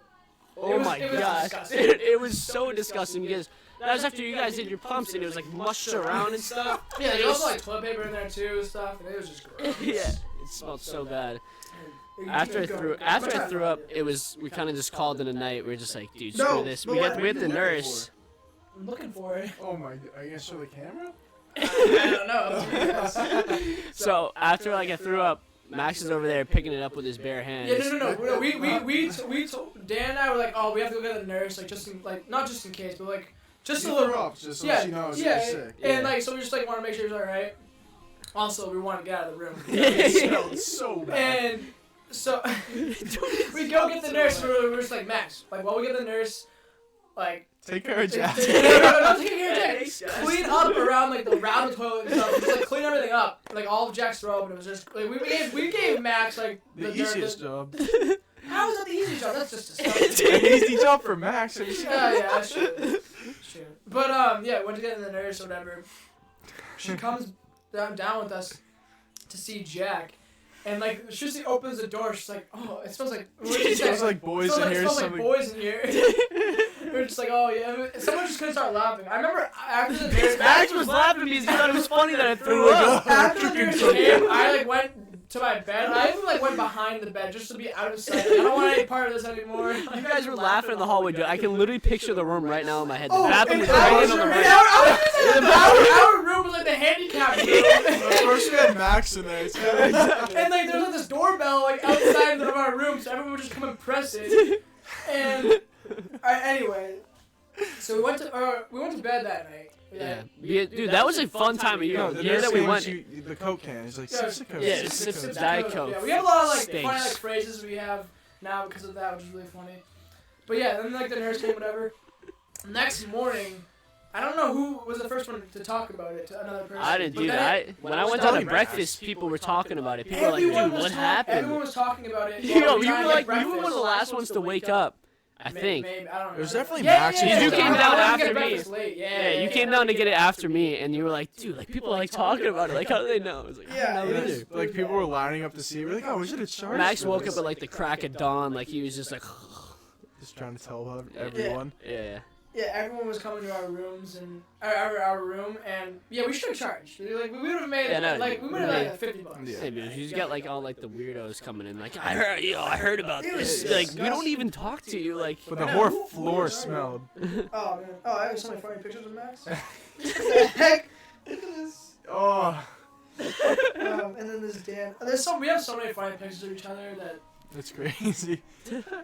oh my it was gosh, disgusting. dude, it was so disgusting because that was after you guys did your pumps and it was like mushed around and stuff. Yeah, It there was was- like toilet paper in there too, stuff, and it was just gross. Yeah, it smelled so bad. And After I threw up, it was we kind of just called it a night. We were just like, dude, screw this. We had the nurse. I'm looking for it. Oh my! Are you gonna show the camera? I don't know. So after like I threw up, Max is over there picking it up with his bare hands. Yeah, no. We told Dan and I were like, oh, we have to go get the nurse, like just in, like not just in case, but like just You a little. threw up, just so Yeah, she knows yeah, you're sick. and like so we just like want to make sure he's all right. Also, we want to get out of the room. It smelled so bad. And So we go get the nurse. We're just like, Max, like, while we get the nurse, like, Take care of Jack. no, take care of Jack. Clean up around like the toilet and stuff. Just like clean everything up, like all of Jack's throw up, and it was just like we gave Max like The easiest job. How is that the easiest job? That's just disgusting. An easy job for Max. Have you seen that? Yeah, that's true. But yeah, went to get the nurse or whatever. She comes down with us to see Jack. And like, as soon as he opens the door, she's like, "Oh, it smells like." It smells like boys in here. It smells like boys in here. We're just like, "Oh yeah." Someone just couldn't start laughing. I remember after the nurse. Max was laughing because he thought it was funny that I threw up. After the nurse came, I like went to my bed. I even like went behind the bed just to be out of sight. I don't want any part of this anymore. You guys were laughing in the hallway, dude. I can literally picture the room right now in my head. The Oh, bathroom and was right in on the right. Our room was like the handicap room. Of course we had Max in there. And like there's like this doorbell like outside of our room, so everyone would just come and press it. And anyway, so we went to bed that night. Yeah, dude, that was a fun time of year. No, The year that we went. The Coke can. It's like Yeah, sip Coke. Yeah, sip sip Coke. Diet Coke. Yeah, we have a lot of like Stinks. funny like phrases we have now because of that, which is really funny. But yeah, then like the nurse came, whatever. Next morning, I don't know who was the first one to talk about it to another person. I didn't But do then that. When I went down to breakfast, people were talking about it. People were like, everyone dude, was what Everyone happened? was talking about it. You know, while we you were were trying to like, get you were one of the breakfast. last ones to wake up. I think. Maybe, I don't know. It was definitely Yeah, Max. yeah, You yeah, came yeah. down I after get me. breakfast late. Yeah, you came down to get it after me, and you were like, dude, like people are like talking about it. Like, how do they know? I was like, Yeah, I don't it know was- either. Like people were lining up to see. We're like, oh, we should have charged. Max for woke this. up at like the crack of dawn, like he was just like, Just trying to tell everyone. yeah. Yeah, everyone was coming to our rooms and our room, and yeah, we should have charged. Like we would have made Yeah, no, like we would have like $50. Yeah. Hey, dude, he's got like all like the weirdos coming in, like I heard about It was this. Like we don't disgusting. even talk to you, like. But the whole floor smelled. Oh man! Oh, I have so many funny pictures of Max. What the heck? Look at this. Oh, And then this Dan. We have so many funny pictures of each other that that's crazy.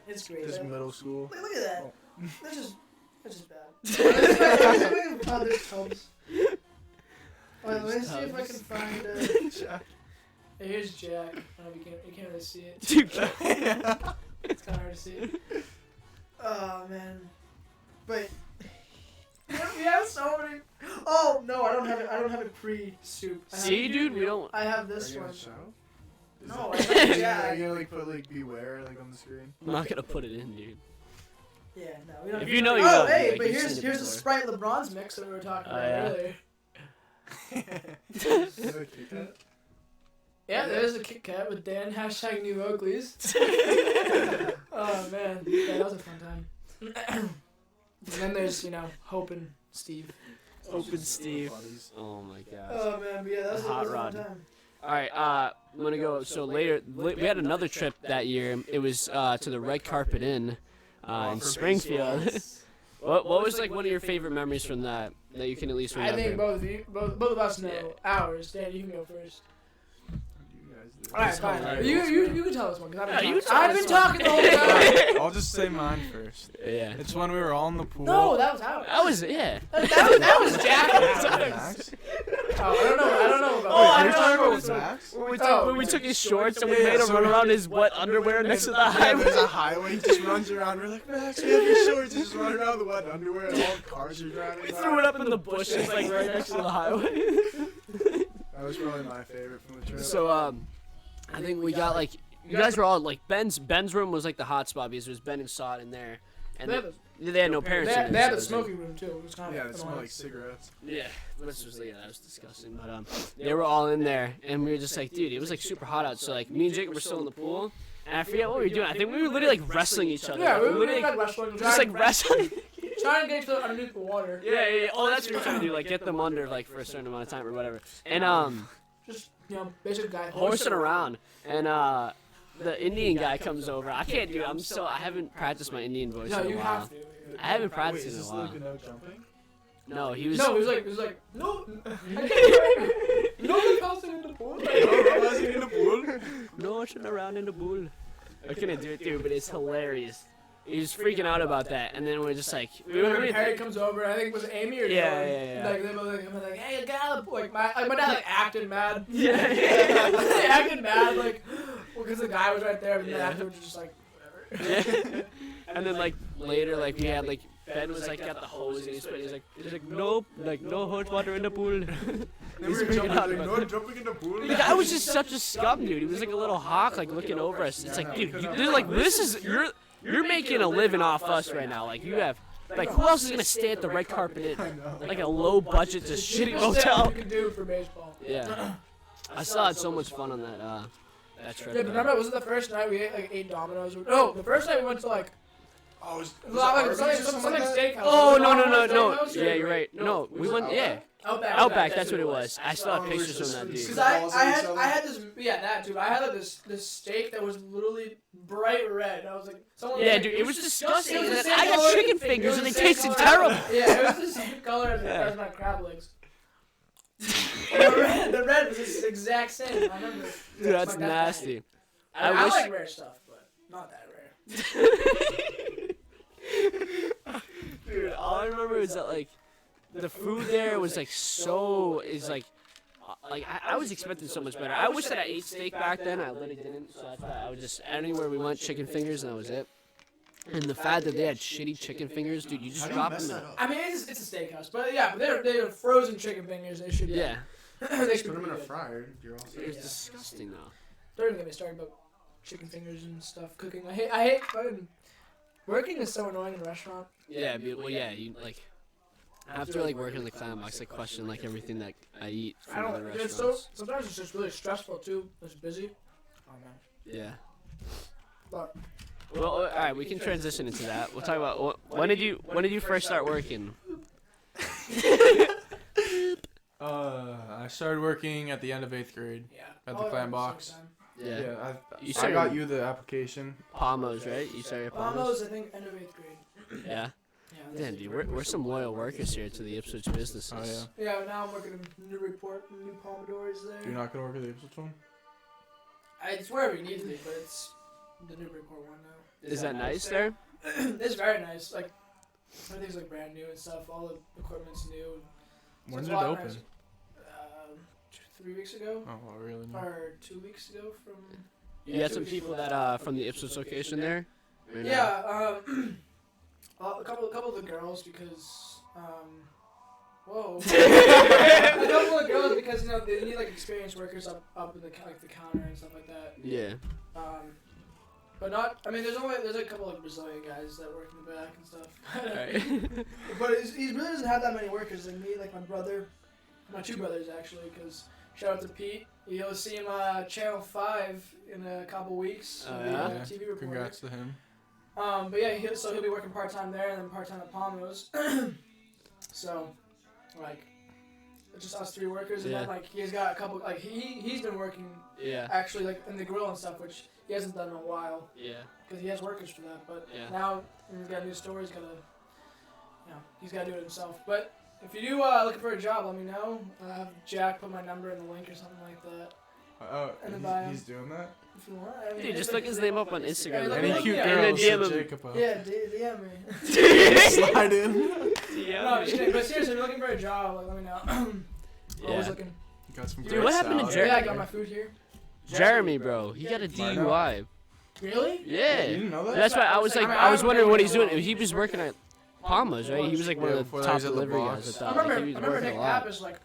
it's great. This man. middle school. Look at that. Oh. That's just bad. Oh, there's tubs. Wait, let me see if I can find. Hey, here's Jack. Oh, you can't really see it. Dude, It's kind of hard to see. Oh man, but we have so many. Oh no, I don't have it. I don't have it pre-soup. see, dude, we don't. I have this one. Show? No, I Are have you Jack. gonna like put like beware like on the screen? I'm not gonna put it in, dude. Yeah, no, we don't. If you know, you Oh, know. hey, Like, but you've here's seen it the before. Sprite LeBron's mix that we were talking about yeah. earlier. Yeah, there's a Kit Kat with Dan. # New Oakleys. Oh man, yeah, that was a fun time. And then there's Hope and Steve. Open Steve. Oh my gosh. Oh man, but yeah, that was Hot a fun rod. time. All right, I'm gonna go. So later, we had another trip that year. It was to the Red Carpet Inn in Springfield. What was like one of your favorite memories from that you can at least remember? I think both of us know ours. Dan, you can go first. Alright, fine. Alright. You can tell us one because Yeah, you I've tell been us talking the whole time. I'll just say mine first. Yeah. It's when we were all in the pool. No, that was ours. That was yeah. That was Jack. Max? Oh, I don't know about. Oh, I You're know. talking about with Max? When we took his shorts and we made him run around his wet underwear next to the Yeah, highway. there's a highway. He just runs around. We're like, Max, we have your shorts. He just runs around the wet underwear. And all the cars are driving. We threw it up in the bushes like right next to the highway. That was probably my favorite from the trip. So I think we got like you guys were all like Ben's room was like the hot spot because there was Ben and Sod in there, and they had no parents. in They there, had so the it was, smoking room too. It was kind of yeah, it smelled like cigarettes. Yeah, which was that was disgusting. But they were all in there, and we were just like, dude, it was like super hot out. So like me and Jacob were still in the pool, and I forget what we were doing. I think we were literally like wrestling each other. Yeah, we were literally like wrestling. just like wrestling. Trying to get to underneath the water. Yeah. Oh, that's what we were trying to do, like get them under like for a certain amount of time or whatever. And Just basic guy. horsing around, and the Indian guy comes over. I can't do it. I haven't practiced my Indian voice No, in a you while. have to. I haven't Wait, practiced is in a this while. like no jumping? No, he was. No, it was like no. I can't. No, tossing in the pool. in the pool. Noshing around in the pool. I couldn't do it, dude, but it's hilarious. He was freaking out about that, and then we're just like, When Harry comes over, I think it was Amy or Yeah, Dylan. yeah. Like they both like, hey, get out of the pool. Like my dad like acted mad. Yeah. They acted mad. Like, because the guy was right there, and then Yeah. afterwards just like, whatever. And then like later, like we had like Ben was like got the hose and he's like nope, like no hose water in the pool. They He's were freaking out jumping, about no jumping in the pool. The guy was just such a scum, dude. He was like a little hawk, like looking over us. It's like, dude, they're like, this is you're making a living off us right now. Like you have, like who else is gonna stay at the red carpet in like a low budget, just shitty Just saying hotel? what you can do for baseball. Yeah, I still had so much fun on that trip. Yeah, but remember, was it the first night we ate like 8 Domino's? No, the first night we went to like Oh, was something steakhouse. Oh no Domino's no. Steakhouse, or- Yeah, you're right. No, we went. Yeah, Outback. that's what it was. I still have pictures from that, Because dude. I had this, yeah, that dude. I had like this steak that was literally bright red. I was like, someone was Yeah, like, dude, it was disgusting. It was And the then same I got color- chicken it fingers was and they the same tasted color- terrible. Yeah, it was the same color as my crab legs. The red was the exact same. I remember. Dude, that's Like, nasty. I I wish. like rare stuff, but not that rare. Dude, all I remember is that like the food there was like I was expecting so much better. I wish that I ate steak back then. I literally didn't, so that's why I would just anywhere we went, chicken fingers, and that was it. And the fact that they had shitty chicken fingers, dude, you just drop them in. I mean, it's a steakhouse, but yeah, but they're frozen chicken fingers. They should be. Yeah, They should Put them be in a good. fryer. You're all set. it was disgusting though. Don't even get me started about chicken fingers and stuff. Cooking. I hate fucking. Working is so annoying in a restaurant. Yeah, well, yeah, you like after like working in the clam box, I question like everything that I eat I from other don't. It's so restaurants. sometimes it's just really stressful too. It's busy. Oh man. Yeah. But Well, all right, we can transition into that. We'll talk about when did you first start working? I started working at the end of 8th grade. yeah. At the clam box. Yeah. I started- got you the application. Palmos, right? You started at Palmos? Almost, I think, end of 8th grade. Yeah. Yeah. Damn, dude, we're some loyal workers here to the Ipswich businesses. Oh yeah. Yeah. Now I'm working in New Report, New Pomodoro's there. You're not gonna work at the Ipswich one? It's wherever you need to be, but it's the New Report one now. Is that nice there? It's very nice. Like everything's like brand new and stuff. All the equipment's new. When it's did a it lot open? nicer. 3 weeks ago, Oh, well, really? No. or 2 weeks ago from. You got some people that from the Ipswich location there? Or no? Yeah, a couple of the girls because whoa. A couple of girls because they need like experienced workers up in the like the counter and stuff like that. Yeah. But not. I mean, there's a couple of Brazilian guys that work in the back and stuff. Alright. But he really doesn't have that many workers. Like me, like my brother, my 2 brothers actually. Because shout out to Pete. You'll see him Channel 5 in a couple weeks. Oh, He'll be, yeah? TV reporter. Congrats to him. But yeah, he'll be working part-time there and then part-time at Palmos. So, like, it's just us 3 workers, and Yeah. then like he's got a couple. Like he's been working Yeah. actually like in the grill and stuff, which he hasn't done in a while Yeah. because he has workers for that. But Yeah. now he's got a new store. He's gotta, he's gotta do it himself. But if you do looking for a job, let me know. Have Jack put my number in the link or something like that. Oh, And the bio. he's doing that? If you want. I mean, Dude, just if look it- his name up on Instagram. Yeah, Any look, cute yeah, and then girls, DM hit him. Jacob up. Yeah, DM me. Slide in. No, I'm just kidding. But seriously, if you're looking for a job, like, let me know. Always Yeah. looking. Got some Dude, great what happened to salad. Jer- Yeah, I got my food here. Jeremy, bro, he got a DUI. Really? You Yeah. didn't know that? That's why I was like, I was wondering what he's doing. He was working at Palmos, right? He was like one Yeah, of before the that, top he was at the delivery box. guys. I I thought remember, like, he was I remember working Nick a lot. Pappas like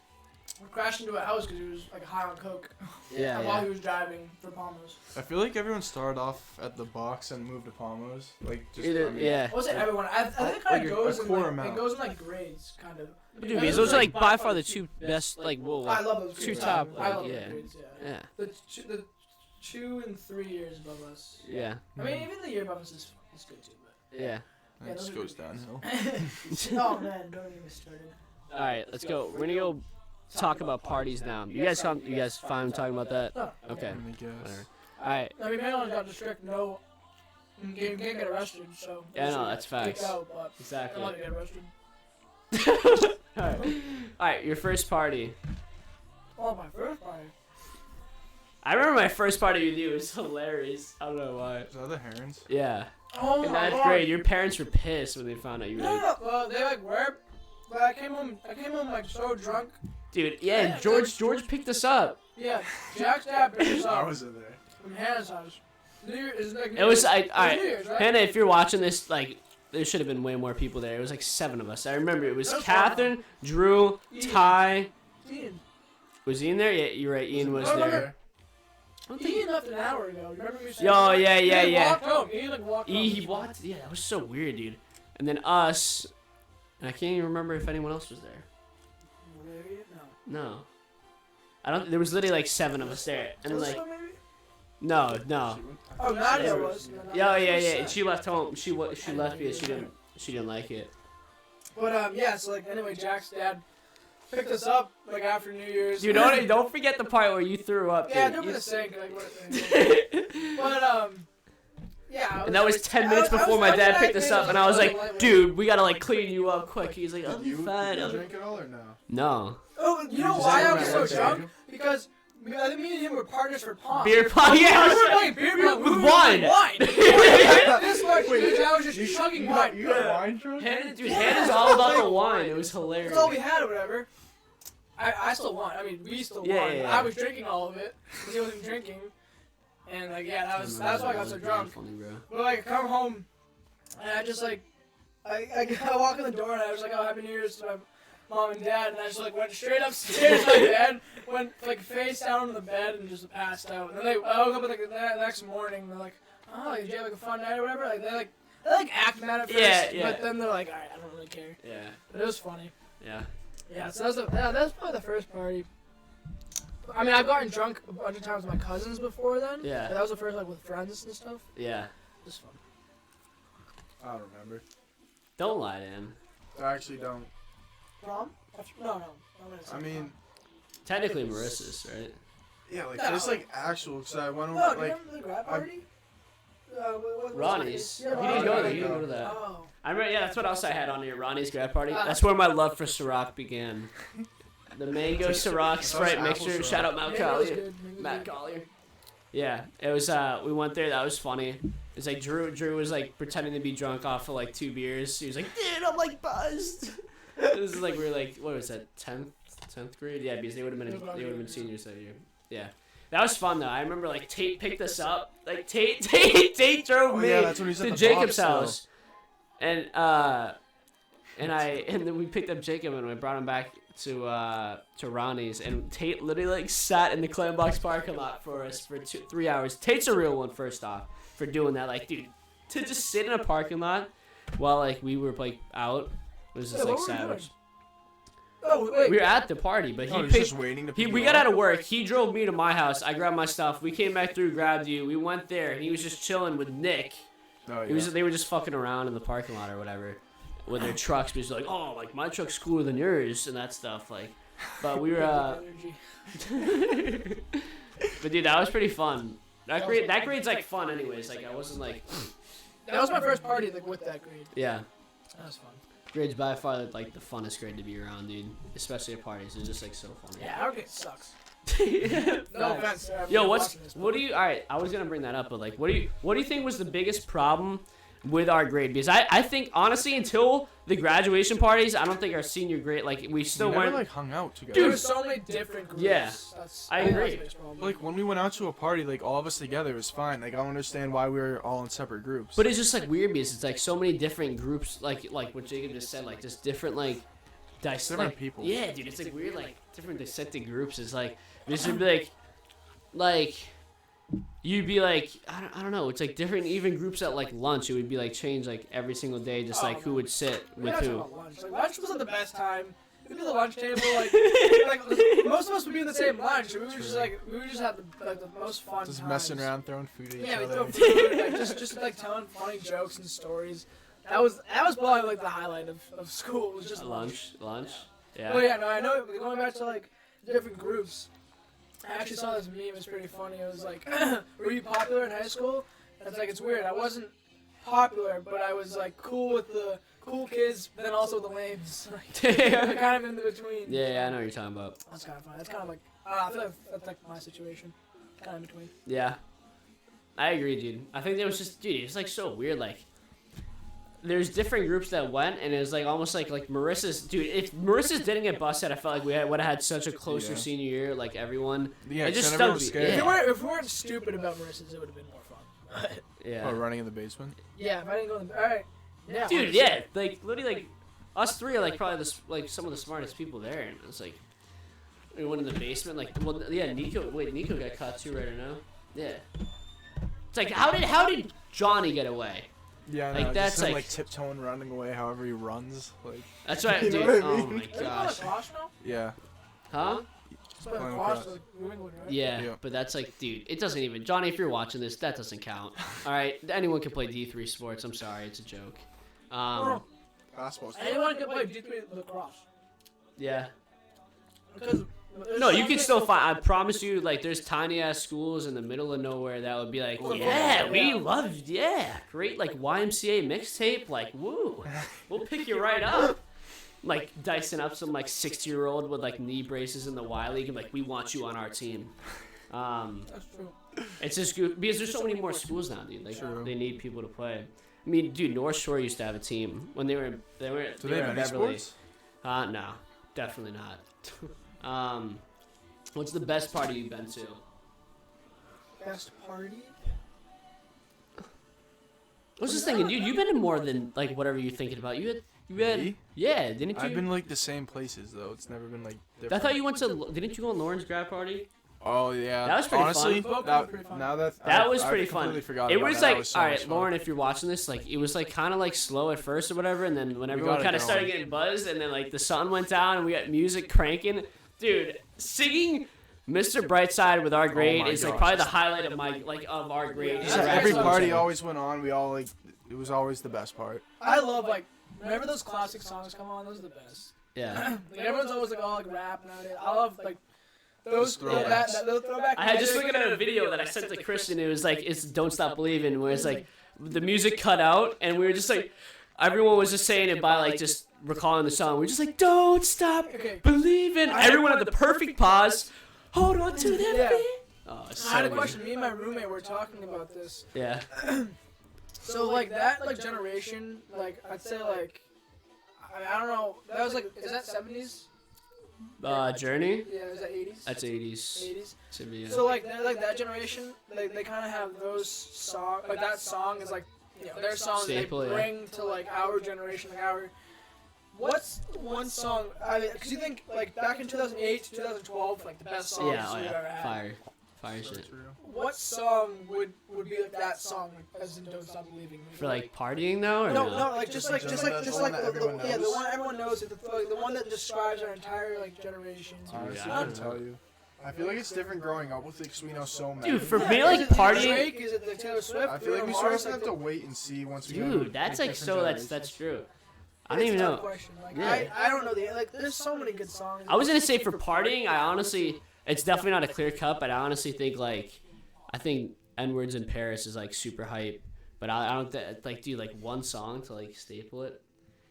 crashed into a house because he was like high on coke Yeah, while yeah. he was driving for Palmos. I feel like everyone started off at the box and moved to Palmos. Like, just, Either, I mean, yeah. I wasn't everyone. I think it Like kind of a goes in core like, amount. it goes in like grades, kind of. Dude, because those are like by far the 2 best, like, well, I like, love those 2 grades. top, I like, love yeah. those grades. Yeah. Yeah, The 2 and 3 years above us. yeah, I mean, even the year above us is good too. yeah. It Yeah, just those are goes good downhill. Oh man, don't even get me started. All right, let's go. We're gonna go talk about parties now. You guys fine talking about that? Oh, Okay. Let me guess. Whatever. All right. I mean, Maryland got the strict no. You can't get arrested, so. Yeah, no, that's Kicked facts. out, but Exactly. I'm All not gonna get arrested. right. All right. Your first party. Oh, my first party. I remember my first party with you. It was hilarious. I don't know why. Is that the herons? Yeah. Oh In my 9th God. grade, your parents were pissed when they found out you were No, like, no, well, they like were, but I came home like so drunk. dude. Yeah, and George picked us up. Yeah, Jack's dad picked us I up. was in there. from Hannah's house. New Year is like. It was like, New alright, Year's, right? Hannah, if you're watching this, like, there should have been way more people there. It was like 7 of us. I remember it was That's Catherine, Drew, Ian. Ty. Ian. Was Ian there? Yeah, you're right. Ian was I there. remember. I don't think. Ian left an hour ago. Remember me saying? Yo, that? yeah. Ian walked home. Ian like walked home. He walked. Yeah, that was so weird, dude. And then us, and I can't even remember if anyone else was there. No. No. I don't. There was literally like 7 of us there, and like, Jessica, maybe? no. Oh, Nadia was. Yeah. And she left home. She left because she didn't like it. But yeah, so like anyway, Jack's dad picked us up like after New Year's. Dude, don't forget the part where you threw up. Yeah, dude. don't be You- the sink. Like, but yeah. And that was 10 minutes before my dad picked us up, and I was like, dude, we gotta like clean you up quick. He's like, I'll be fine. You drink it all or no? No. Oh, you know Just why I like was that so one drunk? second. Because I think me and him were partners for pong. Beer pong. Yeah. We were playing beer pong With we were wine. Wine. This much, dude, I was just chugging You wine. got wine drunk? Hannah's all about the wine. It was hilarious. That's all we had or whatever. I still won. I mean, we still Yeah, won. yeah. I was drinking all of it because he wasn't drinking. And like, yeah, that's why I got so drunk. Funny, bro. But like, I come home, and I just like, I walk in the door, and I was like, oh, Happy New Year's to my mom and dad, and I just like went straight upstairs to my bed, went like face down on the bed, and just passed out. And then I woke up like the next morning, and they're like, oh, like, did you have like a fun night or whatever? Like they act mad at first, Yeah. but then they're like, all right, I don't really care. Yeah. But it was funny. Yeah. Yeah, so that was probably the first party. I mean, I've gotten drunk a bunch of times with my cousins before then. Yeah. But that was the first, like, with friends and stuff. Yeah. It was fun. I don't remember. Don't lie, Dan. I actually don't. Prom? No. I mean, Technically Marissa's, right? yeah, like No. it's like actual. Cause I went No, over do you like remember the grad party? What's Ronnie's. Yeah, You didn't go there. You Ronnie's. didn't go to that. Oh. I remember. Yeah, that's what else I had on here. Ronnie's grad party. That's where my love for Ciroc began. The mango Ciroc Sprite apple mixture. Ciroc. Shout out Matt Mango was Collier. good. Mango was Matt good. Collier. Yeah, it was. We went there. That was funny. It's like Drew was like pretending to be drunk off of like 2 beers. He was like, dude, I'm like buzzed. This is like we were like, what was that? 10th grade? Yeah, because they would have been seniors that year. Yeah. That was fun though. I remember like Tate picked us up. Like Tate drove Oh, me yeah, that's when he was at to the Jacob's box, though. house, and then we picked up Jacob and we brought him back to Ronnie's, and Tate literally like sat in the Clam Box parking lot for us for 3 hours. Tate's a real one, first off, for doing that. Like, dude, to just sit in a parking lot while like we were like out was just Yeah, like what were we doing? savage. Oh, wait. We were at the party, but oh, he he's picked. just waiting to. He, pick we you got up. out of work. He drove me to my house. I grabbed my stuff. We came back through, grabbed you. We went there, and he was just chilling with Nick. Oh, It was, they were just fucking around in the parking lot or whatever with their trucks. But he's like, oh, like my truck's cooler than yours and that stuff. Like, but we were. Energy. But dude, that was pretty fun. That grade's like fun, anyways. Like I wasn't like. That was my first party like with that grade. Yeah, That was fun. grade's by far like the funnest grade to be around, dude. Especially at parties. It's just like so funny. Yeah, our grade sucks. Yeah. No offense. to everyone Yo, watching this, what do you? All right, I was gonna bring that up, but like, what do you think was the biggest problem with our grade? Because I think honestly, until the graduation parties, I don't think our senior grade like we still We never weren't. like hung out together. There were so many different groups. Yeah, That's, I think agree. that's the biggest problem. Like when we went out to a party, like all of us together was fine. Like I don't understand why we were all in separate groups. But it's just like weird because it's like so many different groups, like what Jacob just said, like just different like Different people. Yeah, dude, it's like weird, like different dissected groups. It's like this would be like you'd be like I don't know. It's like different even groups at like lunch. It would be like change like every single day, just like who would sit We with gotta who. talk about lunch. Like, lunch wasn't the best time. We'd be at the lunch table, like most of us would be in the same lunch. And we would just have the most fun. Just times. messing around, throwing food at each Yeah, we other. throw food, like, just like telling funny jokes and stories. That was probably like the highlight of school. Was just lunch. Lunch. Yeah. Oh yeah, no, I know. Going back to like different groups, I actually saw this meme. It's pretty funny. It was like, were you popular in high school? And it's like it's weird. I wasn't popular, but I was like cool with the cool kids, but then also the lames. Like, kind of in between. Yeah, I know what you're talking about. That's kind of fun. That's kind of like I feel like that's like my situation. Kind of in between. Yeah. I agree, dude. I think there was just, dude, it's like so weird. Like there's different groups that went, and it was like almost like Marissa's. Dude, if Marissa's didn't get busted, I felt like we would have had such a closer senior year. Like everyone, Yeah, it just everyone stuck. was scared. If we weren't stupid about Marissa's, it would have been more fun. Yeah. Oh, running in the basement. Yeah, if I didn't go in the. All right. Yeah. Dude, yeah, like literally, like us three are like probably some of the smartest people there, and it's like we went in the basement. Like, well, yeah, Nico got caught too right now. Yeah. It's like how did Johnny get away? Yeah, like no, that's just him, like tiptoeing, running away, however he runs. Like. That's right, You dude. know what I Oh mean? my gosh. Yeah. Huh? Playing lacrosse. Yeah, Yeah. but that's like, dude, it doesn't even. Johnny, if you're watching this, that doesn't count. All right, anyone can play D3 sports. I'm sorry, it's a joke. Basketball's Anyone can play D3 lacrosse. Yeah. Because No, you can still find. I promise you, like, there's tiny ass schools in the middle of nowhere that would be like, yeah, we love, yeah, great, like YMCA mixtape, like, woo, we'll pick you right up. Like dicing up some like 60-year-old with like knee braces in the Y League and like, we want you on our team. That's true. It's just good because there's so many more schools now, dude. Like they need people to play. I mean, dude, North Shore used to have a team when they were Do they in have any Beverly. sports? No, definitely not. What's the best party you've been to? Best party? I was just thinking, dude, you've been to more than like whatever you're thinking about. You had, Me? yeah, didn't you? I've been like the same places though. It's never been like different. I thought you went to. Didn't you go on Lauren's grad party? Oh yeah. That was pretty Honestly, fun. Now that That was I pretty fun. completely forgot It about was that. That like, was so all much right, fun. Lauren, if you're watching this, like it was like kind of like slow at first or whatever, and then when everyone got it kind of started going. getting buzzed, and then like the sun went down and we got music cranking, dude, singing Mr. Brightside with our grade my is like gosh. probably the highlight of my like of our grade. Just So Yeah, every that's party awesome. always went on. We all like. It was always the best part. I love like whenever those classic songs come on, those are the best. Yeah. Like everyone's always like all like rap nowadays. I love like those throwbacks. those throwback. I had just music. looking at a video that I sent to Kristen. It was like it's "Don't Stop Believing," where it's like the music cut out, and we were just like, everyone was just saying it by like just recalling the song. We are just like, "Don't stop Okay. believing." Everyone had the perfect pause. Hold on to that Yeah. beat. Oh, it's I had so a good. question. Me and my roommate were talking about this. Yeah. So like that like generation, like I'd say like I don't know. That was like is that 70s? Journey. Yeah, is that 80s? That's 80s. 80s. To me, yeah. So like that generation, they kind of have those songs. Like that song is like their song Staple, they yeah. bring to like our generation, like our. What's one song? I mean, because you think like back in 2008 to 2012, like the best songs Yeah, oh we've ever yeah. had. Fire shit. What song would be like that song, like, as in "Don't Stop Believing"? For like partying though, or No, no? no, like just like the one that everyone the knows? one everyone knows, the one that describes our entire like generation. Honestly, Yeah, I I don't couldn't tell you. I feel like it's different growing up with it because we know so many. Dude, for Yeah, me, like is it partying. Drake? Is it like Taylor Swift? I feel like we Bruno sort of Mars? have Like, to wait and see once we go to, Dude, that's like different so. That's generations. true. I don't it's even a know. tough question. Like, Yeah. I don't know the like. There's so many good songs. I was gonna say for partying, I honestly, it's definitely not a clear cut, but I honestly think I think N-Words in Paris is like super hype, but I don't like do like one song to like staple it.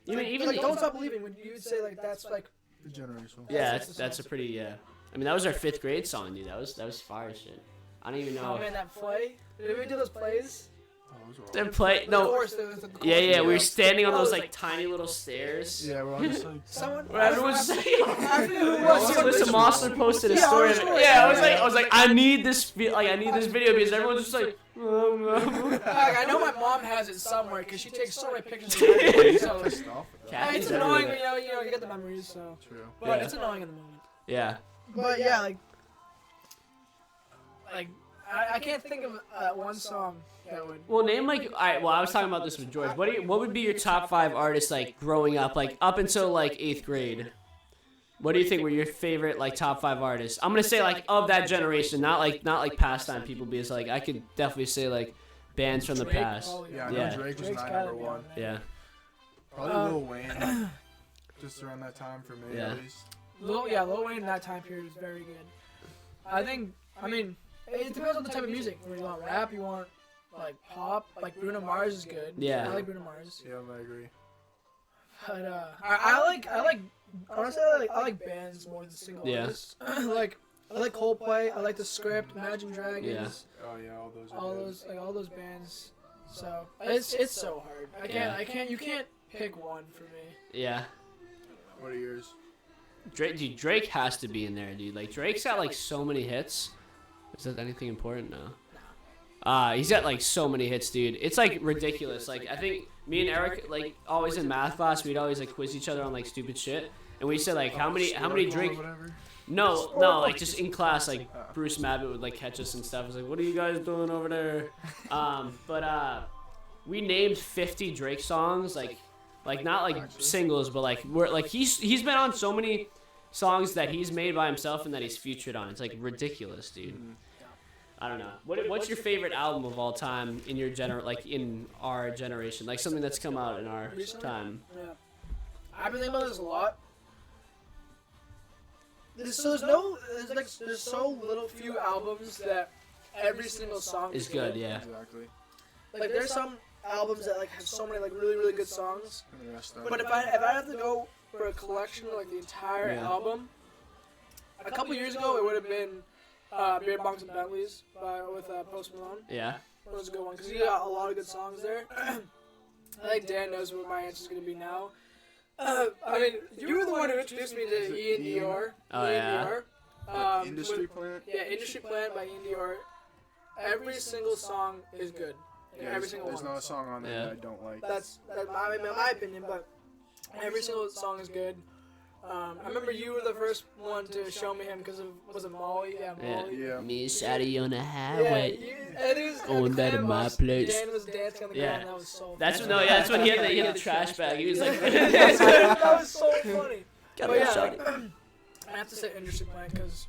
Even like, the- "Don't Stop Believing." Would you would say like that's like The generation. yeah, that's a pretty yeah. I mean that was our 5th grade song, dude. That was fire shit. I don't even oh know. man that play. Did we do those plays? Oh, those were all- Then play The no. chorus, there was the Yeah, chorus. yeah, we were standing on That those was, like tiny little stairs. Yeah, we're all just like. Someone. Where everyone's saying. I forget who it Well, was. Alyssa Mossler posted a Yeah, story. Of our it. story. Yeah, I was like, I need this, I need this video because everyone's just like. Like, I know my mom has it somewhere because she takes so many pictures of it. So Pissed off with that. Kathy's it's annoying, everywhere. but you get the memories. So, True. but Yeah. it's annoying in the moment. Yeah. But yeah, like I can't think of one song that would. Well, name like. All right. Well, I was talking about this with George. What would be your top 5 artists like growing up, like up until like 8th grade? What do you think were your favorite like top 5 artists? I'm gonna say like of that generation, not like pastime people, because like I could definitely say like bands from the Drake, past. oh, Yeah, I know Yeah. Drake was Drake's my gotta number be one. on there. Yeah. Probably Lil Wayne. Just around that time for me, Yeah. at least. Lil Wayne in that time period was very good. I mean, it depends on the type of music. When you want rap, you want like pop. Like Bruno Mars is good. Yeah. I like Bruno Mars. Yeah, I agree. But I like honestly I like bands more than single Yeah. artists. Like I like Coldplay. I like The Script, Imagine Dragons. Yeah. Oh yeah, all those. Are All good. those all those bands. So it's so hard. You can't pick one for me. Yeah. What are yours? Drake has to be in there, dude. Like Drake's got like so many hits. Is that anything important? No. He's got like so many hits, dude. It's like ridiculous. Like I think me and Eric, like always in math class, we'd always like quiz each other on like stupid shit, and we said like how many Drake. No, like just in class, like Bruce Mabbitt would like catch us and stuff. It was like, what are you guys doing over there? But we named 50 Drake songs, like not like singles, but like we're like he's been on so many songs that he's made by himself and that he's featured on. It's like ridiculous, dude. I don't know. What's your favorite album of all time in your in our generation? Like something that's come out in our time. Yeah. I've been thinking about this a lot. There's so few albums that every single song is good. Yeah. Exactly. Like there's some albums that like have so many like really really good songs. But if I have to go for a collection of like the entire album, a couple years ago it would have been Beer Bongs and Bentleys with Post Malone. Yeah. That was a good one because he got a lot of good songs there. I think Dan knows what my answer is going to be now. I mean, you were the one who introduced me to Ian Dior. Oh, yeah. Dior. Industry Plant? Yeah, Industry Plant by Ian Dior. Every single song is good. Yeah, every single there's one. not a song on there that I don't like. That's my opinion, but every single song is good. I remember you were the first one to show me him because of, was it Molly? Yeah, Molly. Yeah. Me Shady on the highway. Yeah, Going back to my place. Dan was dancing on the ground. That was so That's funny. that's when he had the trash bag. He was like, that was so funny. Got But it, yeah, Shady. I have to say Industry Plant because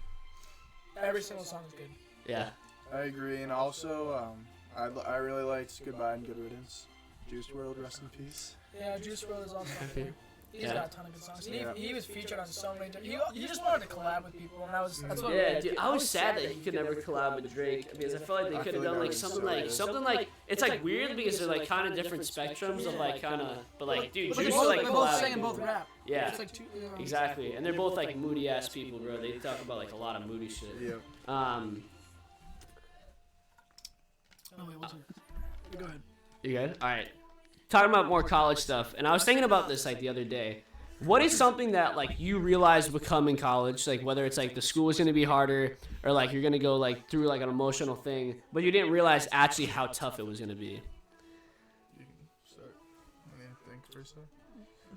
every single song is good. Yeah. I agree, and also, I really liked Goodbye and Good Riddance. Juice WRLD, rest in peace. Yeah, Juice WRLD is also up there. He's Yeah. got a ton of good songs. He was featured on so many different. He just wanted to collab with people, and that's what. Yeah, dude, I was sad that he could never collab with Drake because I felt like they could have done like something like it's like weird because they're like kind of different spectrums of like kind of, but like dude, But Juice they're like both collab. singing, both rap. Yeah. It's like two. Exactly, and they're both like moody ass people, bro. They talk about like a lot of moody shit. Yeah. Oh wait, what's it? Go ahead. You good? All right. Talking about more college stuff, and I was thinking about this like the other day. What is something that like you realized would come in college, like whether it's like the school is gonna be harder or like you're gonna go like through like an emotional thing, but you didn't realize actually how tough it was gonna be? You can start. Let me think for a second.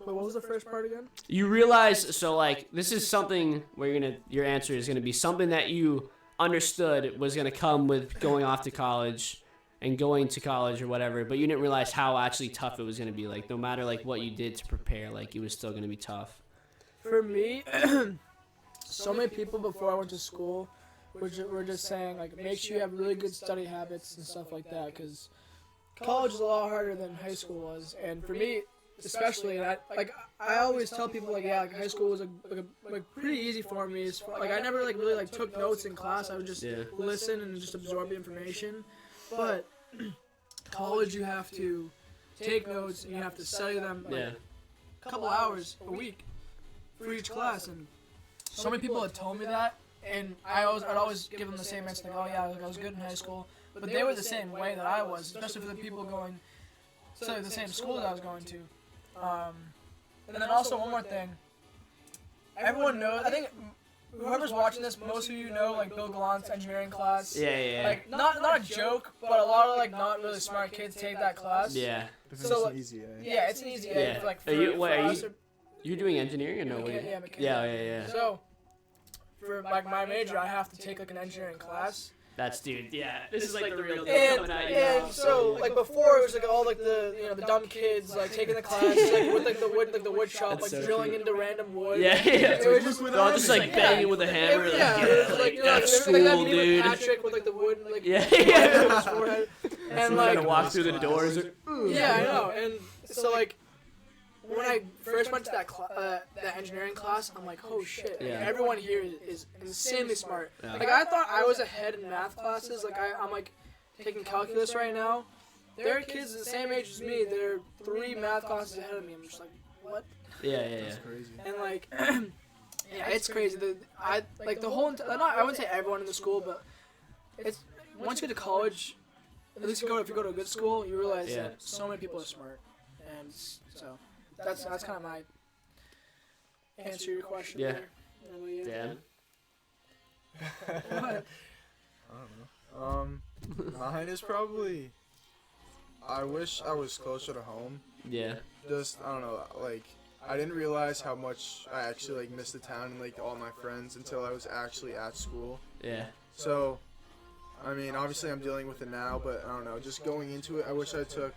Wait, what was the first part again? You realize, so like this is something where your answer is gonna be something that you understood was gonna come with going off to college and going to college or whatever, but you didn't realize how actually tough it was gonna be. Like no matter like what you did to prepare, like it was still gonna be tough. For me, so many people before I went to school were just saying like make sure you have really good study habits and stuff like that because college is a lot harder than high school was, and for me especially, I always tell people like high school was pretty easy for me. Like I never like really like took notes in class. I would just listen and just absorb the information, but college you have to take notes and you have to study them like a couple hours a week for each class, and so many people had told me that, and I'd always give them the same answer like, oh yeah, like, I was good in high school, but they were the same way that I was, especially for the people going to the same school that I was going to. And then also one more thing, everyone knows, I think whoever's watching this, most of you know like Bill Gallant's engineering class. Yeah. Like not a joke, but a lot of like not really smart kids take that class. Yeah. So it's an easy A. Yeah, it's an easy A. Yeah. Like You're doing engineering or no? Mechanical. Yeah. So for like my major, I have to take like an engineering class. That's dude. Yeah. This is like the real thing And, coming out. and so like before it was like all like the the dumb kids like taking the class like with like the wood shop That's like so drilling cute. into random wood. Yeah. It was just They're all just like banging with a hammer. it was Like, like that's like that school, meeting with dude. Patrick with like the wood like Yeah. on his forehead. And Trying to like walk through the doors. yeah, I know. And so like when I first went to that engineering class, I'm like, oh shit! Yeah. Everyone here is insanely smart. Yeah. Like I thought I was ahead in math classes. Like I'm like taking calculus right now. There are kids the same age as me. They're 3 math classes ahead of me. I'm just like, what? Yeah. That's crazy. And like, yeah, it's crazy. I wouldn't say everyone in the school, but it's once you get to college, at least if you go to a good school, you realize Yeah. that so many people are smart, and so that's kind of my answer to your question. Yeah. There. What about you? Dan. What? Mine is probably. I wish I was closer to home. Yeah. Just I don't know, like I didn't realize how much I actually like missed the town and like all my friends until I was actually at school. Yeah. So, I mean, obviously I'm dealing with it now, but I don't know. Just going into it, I wish I took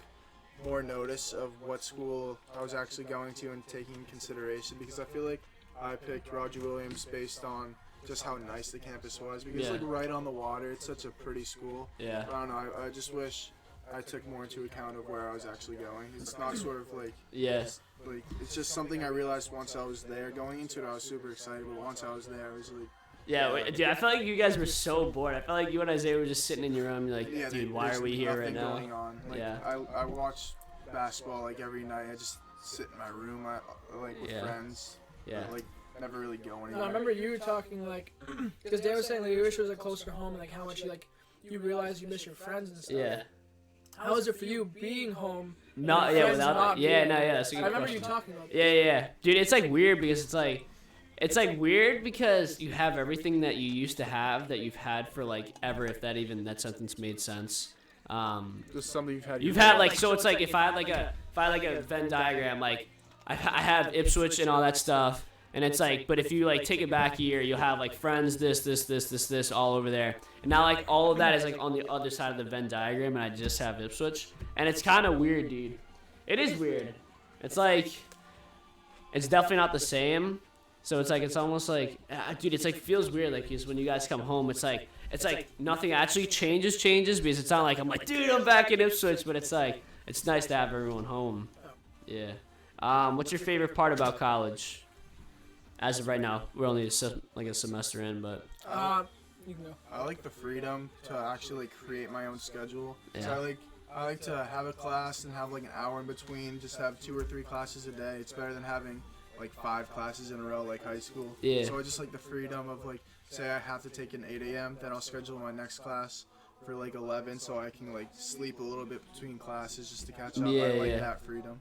more notice of what school I was actually going to and taking in consideration because I feel like I picked Roger Williams based on just how nice the campus was because Yeah. like right on the water. It's such a pretty school. Yeah. I don't know. I just wish I took more into account of where I was actually going. It's not sort of like Yeah. like it's just something I realized once I was there. Going into it, I was super excited, but once I was there, I was like, Yeah, dude, I felt like you guys were so bored. I felt like you and Isaiah were just sitting in your room, like, yeah, dude, why there's are we here right nothing now? going on. Like, Yeah. I watch basketball like every night. I just sit in my room, like with Yeah. friends. Yeah. But, like never really go anywhere. No, I remember you were talking like, because Dan was saying like you wish it was like closer to home and like how much you like you realize you miss your friends and stuff. Yeah. How is it for you being home? and Not, your yeah, friends without, not yeah, being no, there? yeah, that's a I good remember question. you talking about that. Yeah. Dude, it's like weird because it's like weird because you have everything that you used to have that you've had for like ever, if that even, that sentence made sense. Just something you've had. You've had like, so it's like if I had like a Venn diagram, like I have Ipswich and all that stuff, and it's like, but if you like take it back a year, you'll have like friends, this all over there, and now like all of that is like on the other side of the Venn diagram, and I just have Ipswich, and it's kind of weird, dude. It is weird. It's like, it's definitely not the same. So it's like, it's almost like, dude, it's like feels weird, like because when you guys come home, it's like nothing actually changes because it's not like I'm like, dude, I'm back in Ipswich, but it's like, it's nice to have everyone home. Yeah. What's your favorite part about college? As of right now, we're only like a semester in, but You can go. I like the freedom to actually like create my own schedule. Yeah. So I like to have a class and have like an hour in between. Just have 2 or 3 classes a day. It's better than having like 5 classes in a row like high school. Yeah. So I just like the freedom of like, say I have to take an 8 a.m. Then I'll schedule my next class for like 11 so I can like sleep a little bit between classes just to catch up. Yeah, I like yeah. that freedom.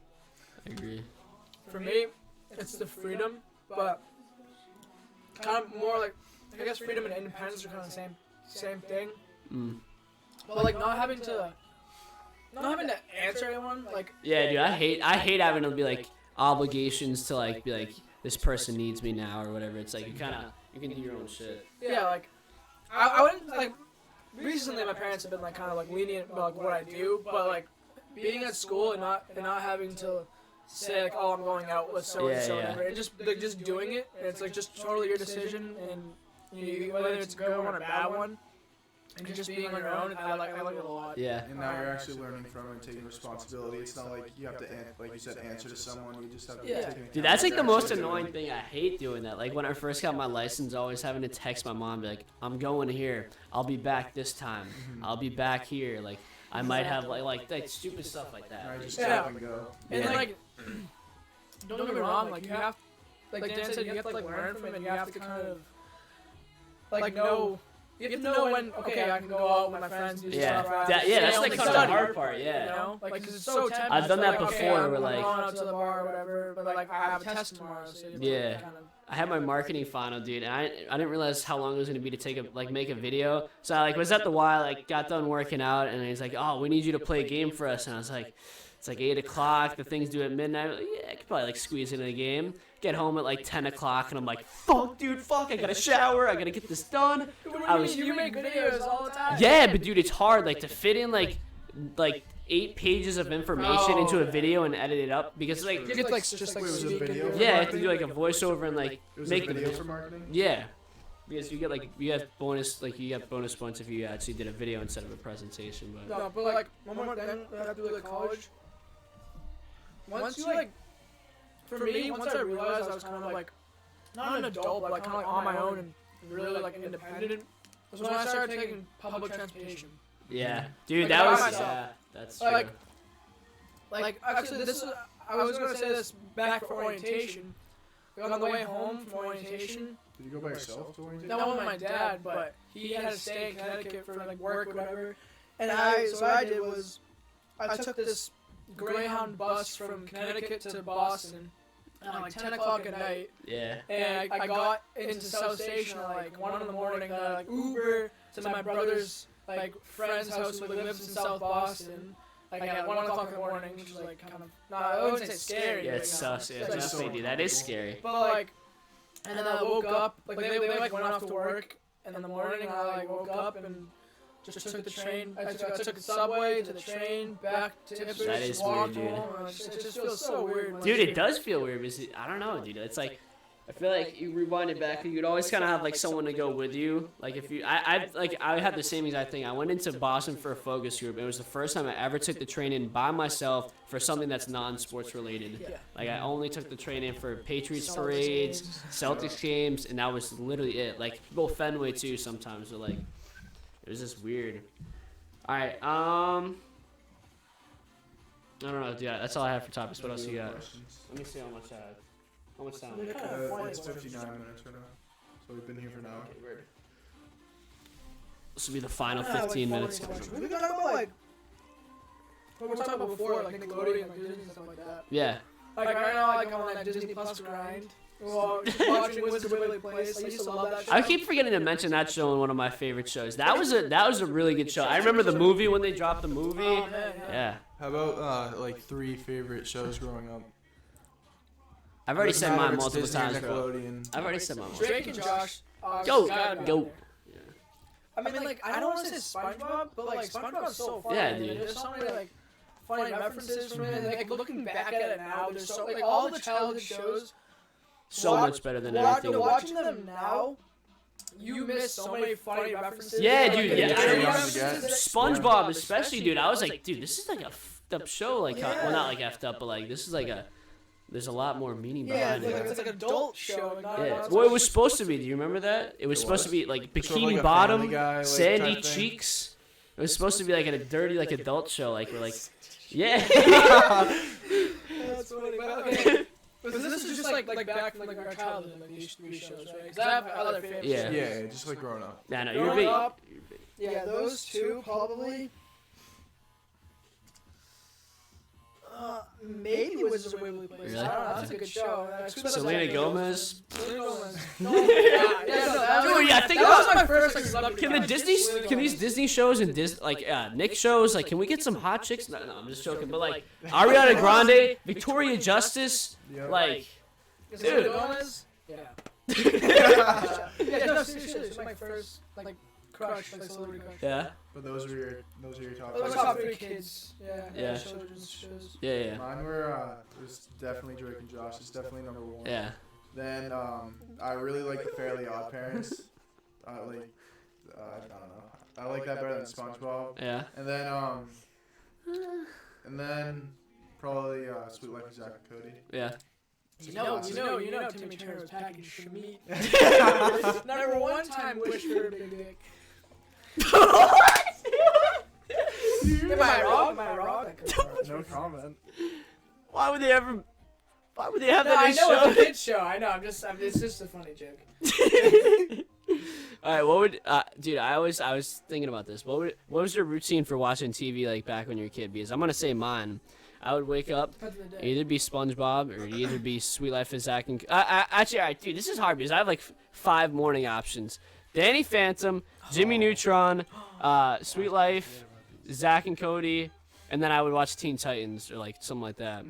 I agree. For me, it's the freedom, but kind of more like I guess freedom and independence are kind of the same thing. Mm. But like not having to answer anyone. Like Yeah, dude, I hate having to be like obligations to like be like this person needs me now or whatever. It's like you can do your own shit. yeah, like I wouldn't like. Recently, my parents have been like kind of like lenient about like what I do, but like being at school and not having to say like, oh, I'm going out with so and so, Yeah, yeah. and just doing it, and it's like just totally your decision, and whether it's a good one or bad one, and just being on your own, and I like it a lot. Yeah. And now you're actually learning from it and taking responsibility. It's not like you have to, like you said, answer to someone. You just have to Yeah. take Dude, that's like the most annoying thing. I hate doing that. Like when I first got my license, always having to text my mom, be like, I'm going here. I'll be back this time. I'll be back here. Like I might have like stupid stuff like that. Right, just Yeah. stop and go. And Yeah. like, don't get me wrong, like you have, like Dan said, you have to like learn from it. And you have to kind of like know. You have to know when, okay, I can go out with my friends and do Yeah, stuff. I that, yeah, that's have to like stay kind of home the and hard part. study, Yeah. You know, like, cause it's so tempting. I've done that like, before, Okay, where, I'm like- going out to the bar or whatever, but like I have a test tomorrow, so you have to, Yeah. like, kind of. I had my marketing final, dude, and I didn't realize how long it was gonna be to make a video. So I was at the Y, like got done working out, and he's like, "Oh, we need you to play a game for us." And I was like, "It's like 8 o'clock. The thing's due at midnight." I'm like, yeah, I could probably like squeeze into the game. Get home at like 10 o'clock, and I'm like, "Fuck, dude, fuck! I gotta shower. I gotta get this done." I was, You make videos all the time. yeah, but dude, it's hard like to fit in like 8 pages of information into a video and edit it up because like. You get like just like Wait, was it speak video? into Yeah, I it. have to do like a voiceover and like It was make a the video for marketing. yeah, because you get bonus points if you actually did a video instead of a presentation. But No, but like one more thing I have to do like college. Once you like, for me, once I realized I was kind of like not an adult, but like kind of like on my own and really like independent, was when I started taking public transportation. yeah, dude, Like, that by was myself. that's Like, true. Like actually, this is I was gonna say this back for orientation. Like, on the way home from orientation, Did you go by yourself to orientation? that one with my dad, but he had to stay in Connecticut for like work or whatever. And what I did was I took this Greyhound bus from Connecticut to Boston at like 10 o'clock at night. Yeah. And I got into South Station at like 1 in the morning. And I like Uber to my brother's like friend's house who lives in South Boston. Like at 1 o'clock in the morning, which is like kind of I wouldn't say scary. Yeah, it's sus. Yeah, like, definitely, dude. That is scary. But like, and then I woke up. Like they like went off to work in the morning. And I like woke up and just took the train. I took the subway to the train back to Ipswich. That is walked weird, dude. home. It just feels so weird. Dude, it does feel weird because I don't know, dude. It's like I feel like you rewind it back, you'd always kind of have like someone to go with you. Like if you, I had the same exact thing. I went into Boston for a focus group. It was the first time I ever took the train in by myself for something that's non-sports related. Like I only took the train in for Patriots parades, Celtics games, and that was literally it. Like people Fenway too sometimes. So like it was just weird. All right, I don't know, dude. That's all I have for topics. What else you got? Let me see how much I have. How much time? It's 59 minutes right now. So we've been here for an hour. This will be the final 15 minutes. We can talk about like what we were talking about before, like Nickelodeon, like Disney and stuff like that. Yeah. Like right now, like I'm on that Disney Plus grind. Well, watching Wizard of Waverly Place. I used to love that show. I keep forgetting to mention that show in one of my favorite shows. That was a really good show. I remember the movie when they dropped the movie. Oh, man, Yeah. How about like 3 favorite shows growing up? I've already said mine It's multiple Disney or times, bro. Nickelodeon. I've already said mine. Drake and Josh. Go, gotta be go. up there. I mean, like I don't want to say SpongeBob, but like SpongeBob's so funny. Yeah, and dude. There's so many like funny references from it. And, like looking back at it now, there's so like all the childhood shows. So much better than anything. Watching them now, you miss so many funny references. Yeah, Like, dude. the Yeah. Jerry Yeah. references. SpongeBob, especially, dude. I was like, dude, this is like a effed up show. Like, well, not like effed up, but like this is like a. There's a lot more meaning Yeah, behind it's it. like an adult show. Like, not Yeah. not Well, it was supposed to be. Do you remember that? It was supposed to be like Sort of Bikini like a Bottom, Family Guy, like, Sandy type thing. Cheeks. It was supposed to be like a dirty, like adult show. Like we're like, yeah. That's funny. But okay. But this is just like back from like our childhood, like these 3 shows, right? Because I have other favorites. Yeah. Yeah, just like growing up. Nah, no, you're Growing big. up, yeah, those 2 probably. Maybe Wizards of Waverly Place. Really? I don't know. That's a good show. Selena Gomez. Selena Gomez. No, yeah, that was, Dude, yeah, think that was about- my first like celebrity. Can the crush. Disney, Selena can these Gomez. Disney shows and Nick shows, like, can we get some hot chicks? No, I'm just joking. But like, Ariana Grande, Victoria Justice, Yep. like, Selena dude. Gomez? Yeah. Yeah, no, seriously, she's my first like crush, like celebrity crush. yeah, But those are your top. Those top 3 kids. Yeah. Yeah. Children's shows. yeah. Mine were it was definitely Drake and Josh. It's definitely number 1. Yeah. Then I really like the Fairly Odd Parents. I don't know. I like that better than SpongeBob. Yeah. And then probably Sweet Life of Zack and Cody. Yeah. You know, Timmy Turner was packing Shmeat. Never one time wished for a big dick. Am I wrong? No comment. Why would they have No, that I in know a it's a kid's show. I know. It's just a funny joke. All right, what would, dude? I was thinking about this. What was your routine for watching TV like back when you were a kid? Because I'm gonna say mine. I would wake up, Depends on the day. either be SpongeBob or it'd either be Sweet Life of Zack and. Actually, all right, dude, this is hard because I have like 5 morning options: Danny Phantom, Jimmy Neutron, Sweet Life, Zack and Cody, and then I would watch Teen Titans or like something like that.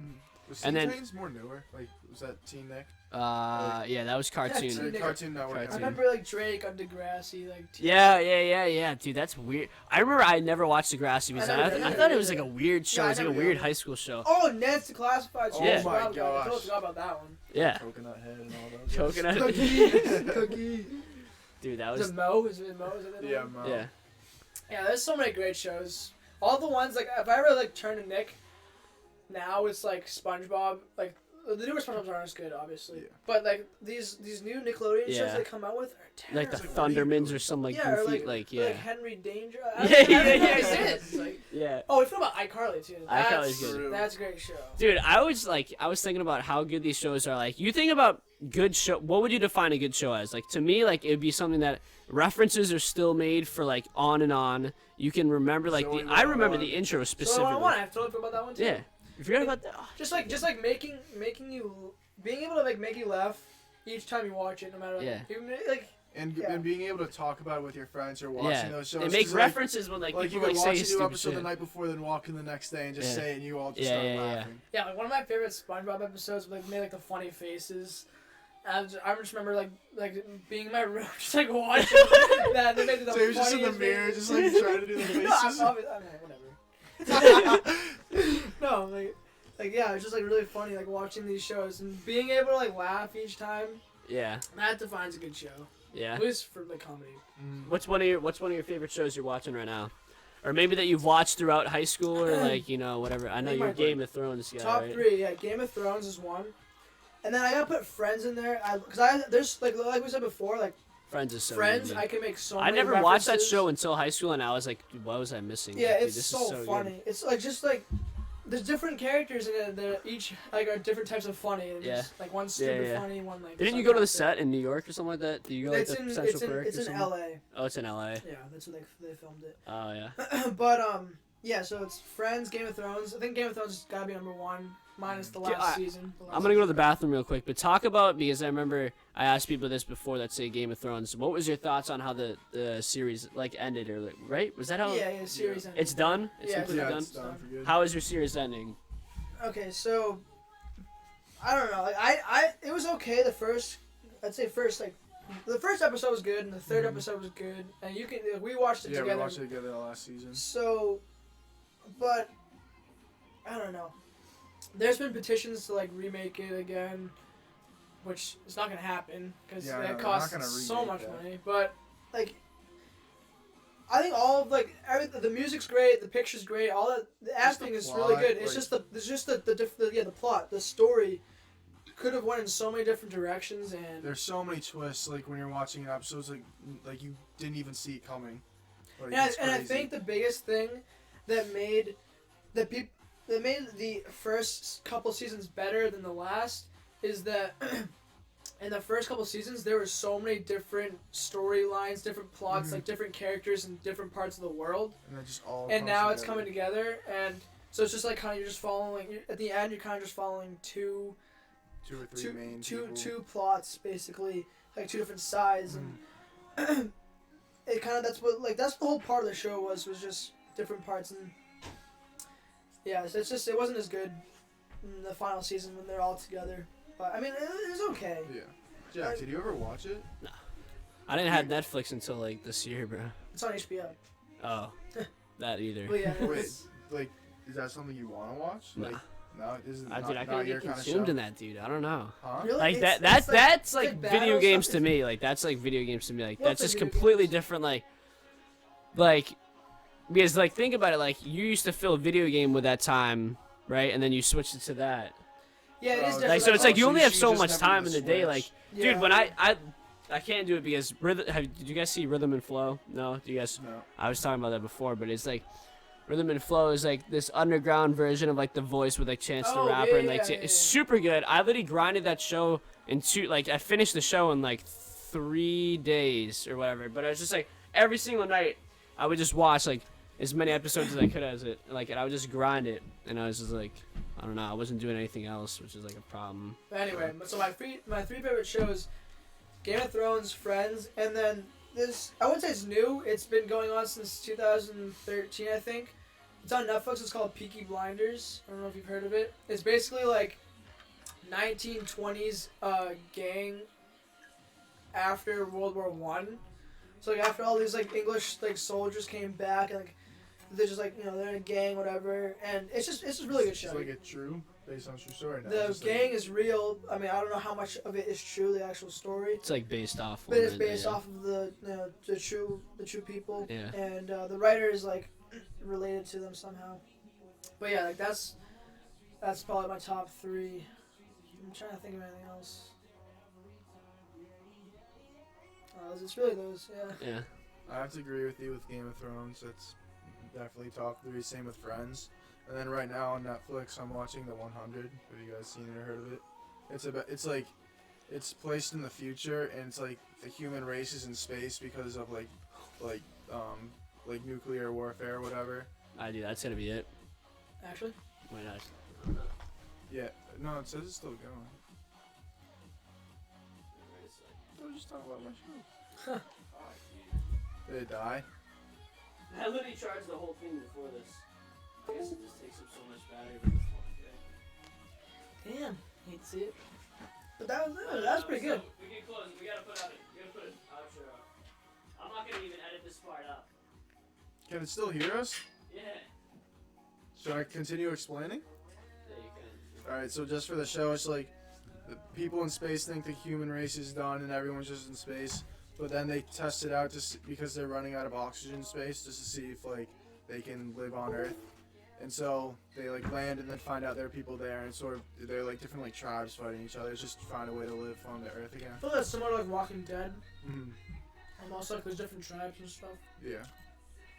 Was And Teen then- Titans more newer? Like, was that Teen Nick? Yeah, that was cartoon. Teen Nick. Cartoon Network. I Cartoon. remember like Drake on Degrassi, like. Yeah, dude, that's weird. I remember I never watched Degrassi because I thought it was like a weird show. Yeah, I It was like a never weird did. high school show. Oh, Ned's Classified. Oh Yeah. my I totally gosh. forgot about that one. Yeah, Coconut Head and all those. Coconut. Cookie. Dude, that Is was it Mo? Is it Mo? Is it the Yeah, one? Mo. yeah. Yeah, there's so many great shows. All the ones like if I ever like turn to Nick, now it's like SpongeBob. Like the newer SpongeBob's aren't as good, obviously. Yeah. But like these new Nickelodeon shows Yeah. they come out with are terrible. Like the Thundermans or some like yeah, or goofy, like yeah. like Henry Danger. Yeah. Like, Yeah. oh, we forgot about iCarly too. iCarly's good. That's a great show. Dude, I was thinking about how good these shows are. Like, you think about good show. What would you define a good show as? Like, to me, like, it would be something that references are still made for like on and on. You can remember like Zoe I remember 101. the intro So specifically. I have to talk about that one too. Yeah, you forgot about that. Oh, Just like making you being able to like make you laugh each time you watch it, no matter Yeah. even, like And, Yeah. and being able to talk about it with your friends or watching yeah. those shows. They make 'cause, references when Like people you could say watch a new stupid episode shit. the night before, then walk in the next day and just Yeah. say it, and you all just Yeah, start yeah, yeah. laughing. yeah, like one of my favorite SpongeBob episodes like made like the funny faces. And I just remember like being in my room just like watching that. They made the So you're just in the funniest mirror, faces. just like trying to do the No, faces. whatever. No, like yeah, it's just like really funny like watching these shows and being able to like laugh each time. Yeah, That defines a good show, yeah. at least for like comedy. What's one of your favorite shows you're watching right now? Or maybe that you've watched throughout high school or like, you know, whatever. I know think you're my Game of Thrones guy, Top right? 3, yeah. Game of Thrones is one, and then I gotta put Friends in there. Cause there's like we said before, like Friends is so Friends. good. I can make so I many never watched that references. show until high school, and I was like, dude, what was I missing? Yeah, Like, dude, it's this so, is so funny. Good. It's like just like there's different characters in it that each like are different types of funny. And Yeah. like one's stupid yeah. funny, one like. Didn't you go to the set in New York or something like that? Did you go like It's the in Central Park it's or in something? L.A. Oh, it's in LA. Yeah, that's where they filmed it. Oh yeah. But yeah, so it's Friends, Game of Thrones. I think Game of Thrones has gotta be number 1, minus the last season. I'm gonna go to the bathroom real quick, but talk about, because I remember I asked people this before that say Game of Thrones. What was your thoughts on how the series like ended, or like, right? Was that how? Yeah, series. ending. It's done. It's Yeah, completely Yeah, done. it's done for good. How is your series ending? Okay, so I don't know. Like it was okay. The first episode was good, and the third episode was good, and we watched it Yeah, together. we watched it together the last season. So, but I don't know. There's been petitions to like remake it again, which is not gonna happen because Yeah, I know, it they're not costs gonna so remake much that. money. But like, I think all of like everything, the music's great, the picture's great, all that, the acting is really plot, good. It's like- just the plot, the story could have went in so many different directions, and There's so many twists, like when you're watching an episode, like you didn't even see it coming. Like, it's and I crazy. think the biggest thing that made the first couple seasons better than the last is that in the first couple seasons there were so many different storylines, different plots, like different characters in different parts of the world, and it just all and comes now it's together. coming together, and so it's just like kind of you're just following. At the end, you're kind of just following two Two or three main people. two plots basically, like two different sides, and it kind of that's the whole part of the show was just different parts, and yeah, so it wasn't as good in the final season when they're all together, but I mean it was okay. Yeah. Jack, did you ever watch it? I didn't have Netflix until like this year, bro. It's on HBO. Oh, that either. But yeah, Wait, it's- like, is that something you want to watch? Nah. Like, no, this is Dude, not, I not couldn't your get kind of consumed show. in that, dude. I don't know. Huh? really? Like It's- that's it's like battle video games stuff. to me. Like that's like video games to me. Like Well, that's it's just like video completely games. different. Like because like think about it. Like you used to fill video game with that time, right? And then you switched it to that. Yeah, it is Like, different. Like so, it's like you so only you have so just much never time do in the the day. switch. Like, Yeah. dude, when I can't do it because did you guys see Rhythm and Flow? No, do you guys? No. I was talking about that before, but it's like Rhythm and Flow is like this underground version of like The Voice with like Chance the Oh, Rapper, yeah, and like yeah, it's yeah. super good. I literally grinded that show in I finished the show in like 3 days or whatever. But I was just like every single night I would just watch like as many episodes as I could and I would just grind it, and I was just like, I don't know, I wasn't doing anything else, which is like a problem. But anyway, so my three favorite shows: Game of Thrones, Friends, and then this. I wouldn't say it's new. It's been going on since 2013, I think. It's on Netflix. It's called Peaky Blinders. I don't know if you've heard of it. It's basically like 1920s gang after World War One. So like after all these like English like soldiers came back, and like they're just like they're in a gang, whatever, and it's just a really good show. It's like a true, based on true story. No, The just gang is real. I mean, I don't know how much of it is true, the actual story, It's like based off. but it's one, based yeah. off of the true people. Yeah. And the writer is like related to them somehow. But yeah, like that's probably my top 3 I'm trying to think of anything else. It's really those, yeah. Yeah. I have to agree with you with Game of Thrones. It's definitely top 3. Same with Friends. And then right now on Netflix, I'm watching The 100. Have you guys seen it or heard of it? It's placed in the future, and it's like the human race is in space because of like nuclear warfare or whatever. That's gonna be it. Actually? Why not? Yeah. No, it says it's still going. I was just talking about my show. Did it die? I literally charged the whole thing before this. I guess it just takes up so much battery for this one. Damn. Hate to see it. But that was pretty good. We get close. We gotta put an outro. I'm not gonna even edit this part up. Can it still hear us? Yeah. Should I continue explaining? Yeah, you can. Alright, so just for the show, it's like the people in space think the human race is done and everyone's just in space, but then they test it out because they're running out of oxygen in space just to see if like they can live on Earth. And so they like land and then find out there are people there, and sort of they're like different like tribes fighting each other, just to find a way to live on the Earth again. I feel that's similar to like Walking Dead. Mm-hmm. Almost like there's different tribes and stuff. Yeah,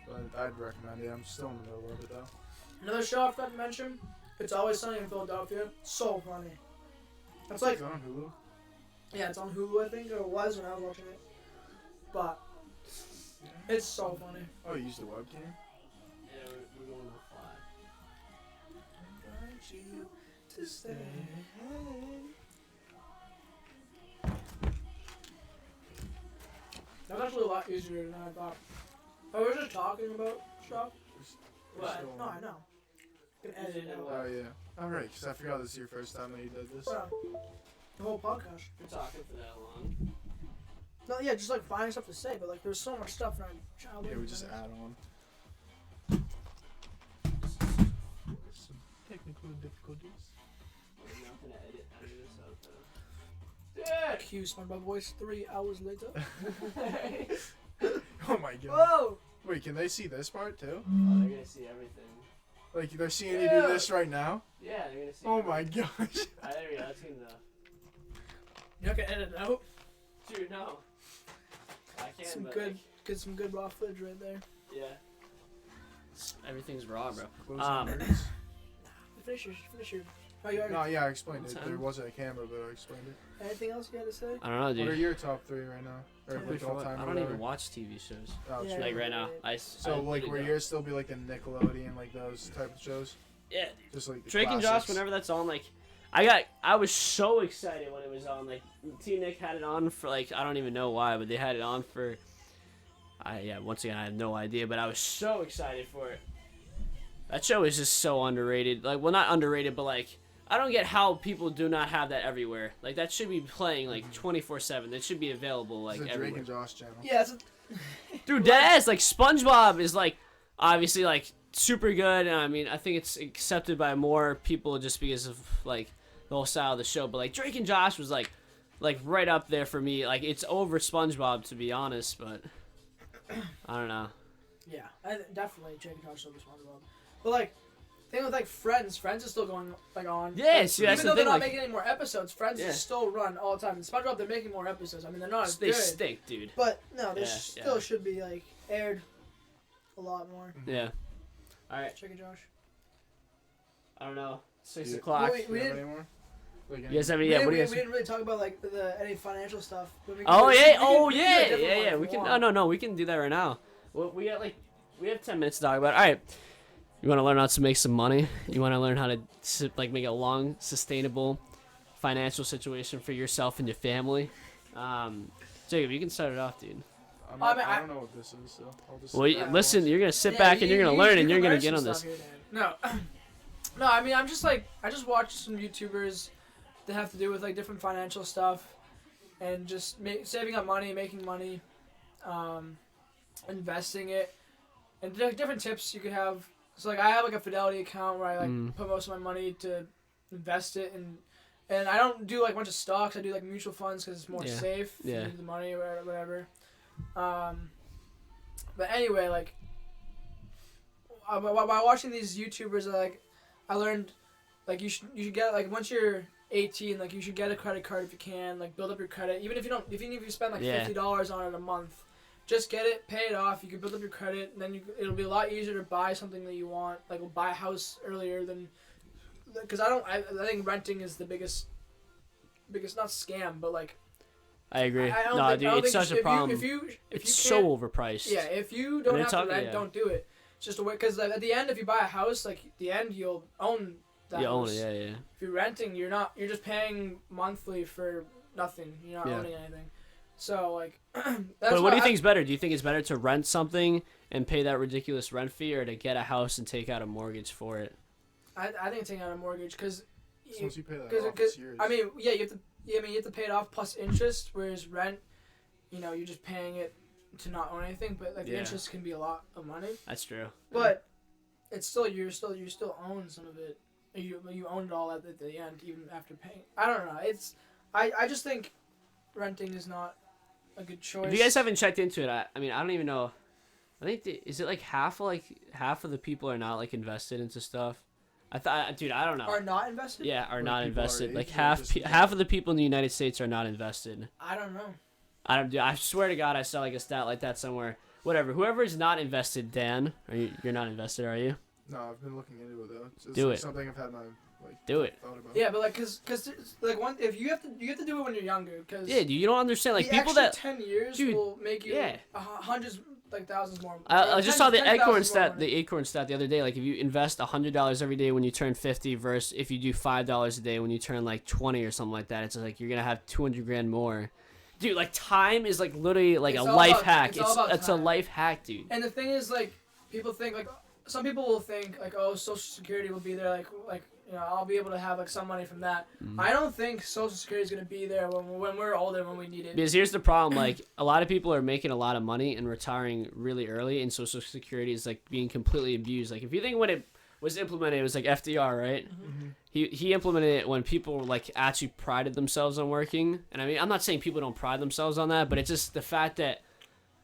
but I'd recommend it. I'm still in the middle of it though. Another show I forgot to mention, It's Always Sunny in Philadelphia. So funny. It's like, Is it on Hulu? yeah, it's on Hulu, I think, or it was when I was watching it. But it's so funny. Oh, you used the webcam? Yeah, we're going to fly. I want you to stay. That was actually a lot easier than I thought. I was just talking about stuff. What? No, I know. You can edit it out. Oh yeah. Alright, because I forgot this is your first time that you did this. Well, the whole podcast. We're talking for that long. No, yeah, just like finding stuff to say, but like there's so much stuff in our childhood. Yeah, we just add on. Some technical difficulties. We're not gonna edit any of this out though. Yeah. Cue SpongeBob voice 3 hours later. Oh my god. Whoa! Wait, can they see this part too? Oh, they're gonna see everything. Like they're seeing you do this right now? Yeah, they're gonna see. Oh my everything. gosh. There we go. That's good enough. You're not gonna edit it out? Dude, no. I can't. Some but good, some good raw footage right there. Yeah. Everything's raw, bro. Closing words? Finish your. Oh, you already. No, yeah, I explained it. What's There that? wasn't a camera, but I explained it. Anything else you had to say? I don't know, dude. What are your top 3 right now? Or like all time? I don't even watch TV shows. Oh, Yeah. true. Like right now, So like, will yours still be like the Nickelodeon, like those type of shows? Yeah, Just like the Drake and Josh, classics? whenever that's on, like, I was so excited when it was on. Like, T Nick had it on for like I don't even know why, but they had it on for. Once again I have no idea, but I was so excited for it. That show is just so underrated. Like, well, not underrated, but like I don't get how people do not have that everywhere. Like that should be playing like 24/7. That should be available like It's the Drake everywhere. and Josh channel. Yeah, Dude, deadass, like SpongeBob is like obviously like super good, and I mean I think it's accepted by more people just because of like the whole style of the show. But like Drake and Josh was like right up there for me. Like it's over SpongeBob to be honest, but I don't know. yeah, definitely Drake and Josh still SpongeBob. But like, thing with like Friends is still going like on. Yeah, see, that's even the though they're thing, not like- making any more episodes, Friends Yeah. is still run all the time. SpongeBob, they're making more episodes. I mean, they're not as They good, stink, dude. but no, they Yeah, still yeah. should be like aired a lot more. Yeah. All right. Drake and Josh. I don't know. 6 Yeah. o'clock. Wait, Do we you have didn't. any more? Like, You guys have any? We Yeah. didn't, What do you we guys? didn't really talk about like any financial stuff. But we can Oh do- we yeah. can Oh do a yeah. different one Yeah. if We you can. want. No. We can do that right now. Well, we have 10 minutes to talk about it. All right. You want to learn how to make some money? You want to learn how to make a long, sustainable financial situation for yourself and your family? Jacob, you can start it off, dude. I mean, don't know what this is, so I'll just. Well, sit back listen, and you're gonna sit Yeah, back and you're gonna learn, and you're can gonna learn get on some this. stuff here, Dan. No, I mean, I just watch some YouTubers that have to do with like different financial stuff, and just saving up money, making money, investing it, and different tips you could have. So like I have like a Fidelity account where I like put most of my money to invest it, and I don't do like a bunch of stocks. I do like mutual funds because it's more Yeah. safe. Yeah. You need the money or whatever. But anyway, like by watching these YouTubers, like I learned like you should get like once you're 18, like you should get a credit card if you can, like build up your credit. Even if you spend like Yeah. $50 on it a month, just get it, pay it off. You can build up your credit, and then it'll be a lot easier to buy something that you want, like buy a house earlier than. Because I think renting is the biggest not scam, but like. I agree. I don't No, think, dude, I don't it's think such a problem. If you It's can't- so overpriced. Yeah, if you don't And have it's to up- rent, yeah. don't do it. It's just a way, because at the end, if you buy a house, like at the end, you'll own that You own house. it, yeah. If you're renting, you're just paying monthly for nothing. You're not Yeah. owning anything. So like, that's But what why do you think is better? Do you think it's better to rent something and pay that ridiculous rent fee, or to get a house and take out a mortgage for it? I think taking out a mortgage because. Once you pay that off, it's yours. I mean, yeah, you have to pay it off plus interest, whereas rent, you're just paying it to not own anything, but like the Yeah. interest can be a lot of money. That's true. But it's still you still own some of it. You own it all at the end, even after paying. I don't know. I just think renting is not a good choice. If you guys haven't checked into it, I mean, I don't even know. I think is it like half of the people are not like invested into stuff. I thought, dude, I don't know. Are not invested? Yeah, are Like not people our invested. age Like or half just- half of the people in the United States are not invested. I don't know. I swear to God, I saw like a stat like that somewhere. Whatever. Whoever is not invested, Dan, you're not invested, are you? No, I've been looking into it though. It's Do like it. something I've had my Do it. thought about. Yeah, but like, cause like if you have to do it when you're younger, cause Yeah, dude, you don't understand. Like the people extra that 10 years Dude, will make you yeah. Hundreds, like thousands more. I just saw the 10,000 acorn more stat. money. The acorn stat the other day. Like if you invest $100 every day when you turn 50, versus if you do $5 a day when you turn like 20 or something like that, it's like you're gonna have 200 grand more. Dude, like time is like literally like It's a all life about- hack. it's all about It's a time. life hack, dude. And the thing is, like, people think like some people will think like, oh, Social Security will be there, like I'll be able to have like some money from that. Mm-hmm. I don't think Social Security is gonna be there when we're older, when we need it. Because here's the problem, like a lot of people are making a lot of money and retiring really early, and Social Security is like being completely abused. Like if you think when it was implemented, it was like FDR, right? Mm-hmm. He implemented it when people like actually prided themselves on working. And I mean, I'm not saying people don't pride themselves on that, but it's just the fact that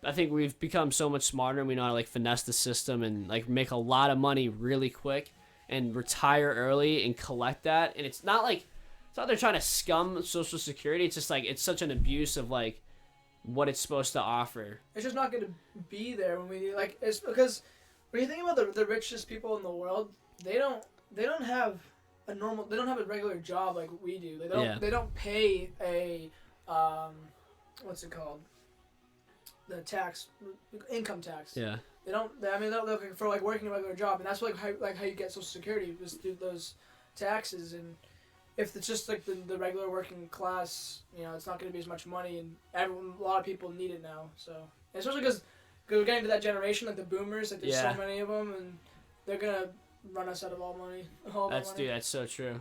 I think we've become so much smarter and we know how to like finesse the system and like make a lot of money really quick and retire early and collect that. And it's not they're trying to scum Social Security. It's just like it's such an abuse of like what it's supposed to offer. It's just not gonna be there when we like. It's because when you think about the richest people in the world, they don't have a regular job like we do. They don't pay a what's it called? The income tax. Yeah. They're looking for like working a regular job, and that's how you get Social Security, just through those taxes. And if it's just like the regular working class, it's not going to be as much money, and a lot of people need it now. So especially because we're getting to that generation, like the boomers, like there's Yeah. so many of them, and they're gonna run us out of all money. That's so true.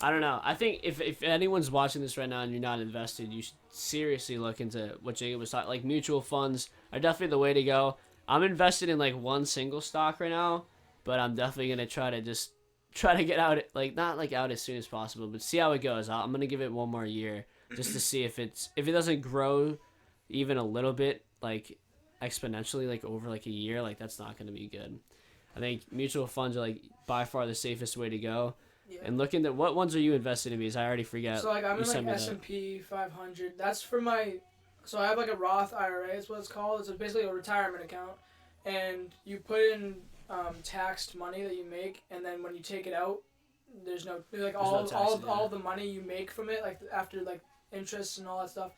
I don't know. I think if anyone's watching this right now and you're not invested, you should seriously look into what Jacob was talking. Like mutual funds are definitely the way to go. I'm invested in like one single stock right now, but I'm definitely gonna try to get out, like not like out as soon as possible, but see how it goes. I'm gonna give it one more year just to see if it doesn't grow even a little bit, like exponentially, like over like a year, like that's not gonna be good. I think mutual funds are like by far the safest way to go. Yeah. And look into what ones are you invested in? Because I already forget. So like I'm You in sent like me that. S&P 500. That's for my. So I have like a Roth IRA. Is what it's called. It's basically a retirement account, and you put in taxed money that you make, and then when you take it out, there's no no taxes, all the money you make from it, like after like interest and all that stuff.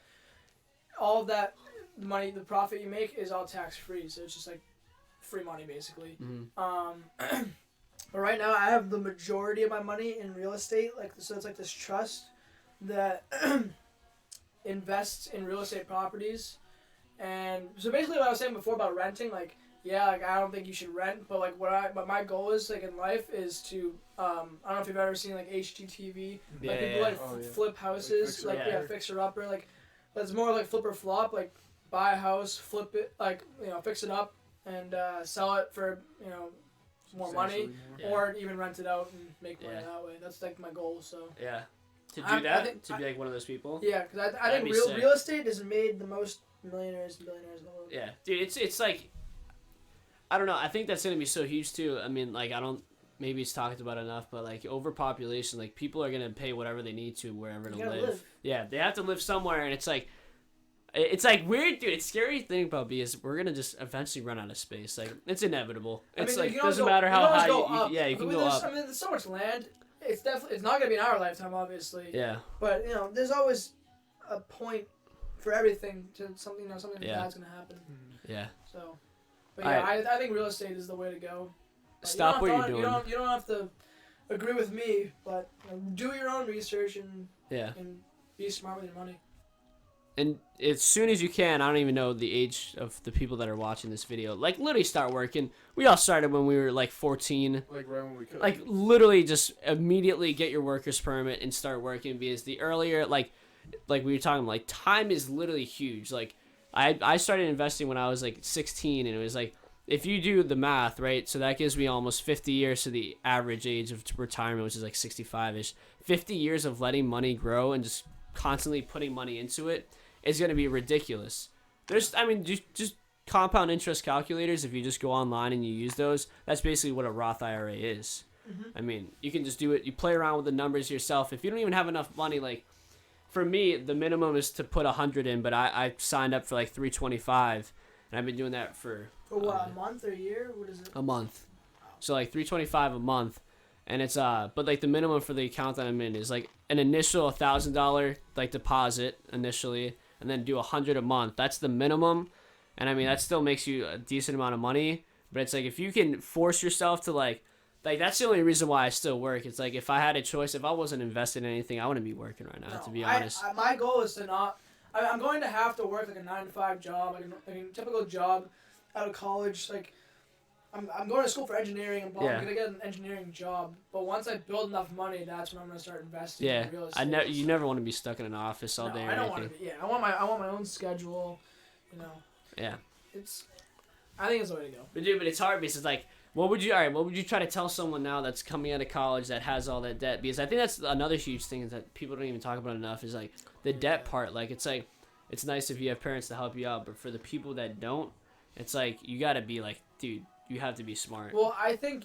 All of that money, the profit you make, is all tax free. So it's just like free money basically. Mm-hmm. But right now I have the majority of my money in real estate. So it's like this trust that invests in real estate properties. And so basically what I was saying before about renting, I don't think you should rent, but but my goal is in life is to I don't know if you've ever seen HGTV, people flip houses, fixer upper, it's more like flip or flop, buy a house, flip it, fix it up and sell it for more money, Yeah. or even rent it out and make money that way. That's my goal. So Yeah. To do I that, think- to be like one of those people. yeah, because I That'd think be sick. real estate has made the most millionaires and billionaires in the world. Yeah, dude, it's like, I don't know. I think that's gonna be so huge too. I mean, maybe it's talked about enough, but like overpopulation, like people are gonna pay whatever they need to wherever to You gotta live. live. Yeah, they have to live somewhere, and it's like weird, dude. It's scary to think about because we're gonna just eventually run out of space. Like it's inevitable. It's you like can always doesn't go- matter you how can always high. go You, up. yeah, you I can mean, go there's, up. I mean, there's so much land. It's not gonna be in our lifetime, obviously. Yeah, But there's always a point for everything to something. Something Yeah. bad's gonna happen. yeah. So, but yeah, Alright. I think real estate is the way to go. But Stop what you you're don't have doing. to- You don't have to agree with me, but do your own research and Yeah. be smart with your money. And as soon as you can, I don't even know the age of the people that are watching this video. Like literally start working. We all started when we were like 14. Like right when we could. Like literally just immediately get your worker's permit and start working because the earlier like we were talking like time is literally huge. Like I started investing when I was like 16 and it was like if you do the math, right? So that gives me almost 50 years to the average age of retirement, which is like 65ish. 50 years of letting money grow and just constantly putting money into it is going to be ridiculous. Just compound interest calculators. If you just go online and you use those, that's basically what a Roth IRA is. I mean, you can just do it. You play around with the numbers yourself. If you don't even have enough money, like for me, the minimum is to put 100 in, but I signed up for like 325, and I've been doing that for what, a month or a year? What is it? a month. So like 325 a month, and it's but like the minimum for the account that I'm in is like an initial $1,000 like deposit initially, and then do 100 a month. That's the minimum, and I mean that still makes you a decent amount of money. But it's like if you can force yourself to like that's the only reason why I still work. It's like if I had a choice, if I wasn't invested in anything, I wouldn't be working right now. No, To be honest. my goal is to not. I'm going to have to work like a 9-to-5 job, like a typical job out of college. Like I'm going to school for engineering. I'm gonna get an engineering job. But once I build enough money, that's when I'm gonna start investing Yeah, in real estate. you never want to be stuck in an office all No, day or I don't anything. want to be. Yeah, I want my own schedule. Yeah. I think it's the way to go. But dude, it's hard because it's like, what would you try to tell someone now that's coming out of college that has all that debt? Because I think that's another huge thing that people don't even talk about enough is like the debt part. Like it's nice if you have parents to help you out, but for the people that don't, it's like you gotta be like, dude, you have to be smart. Well, I think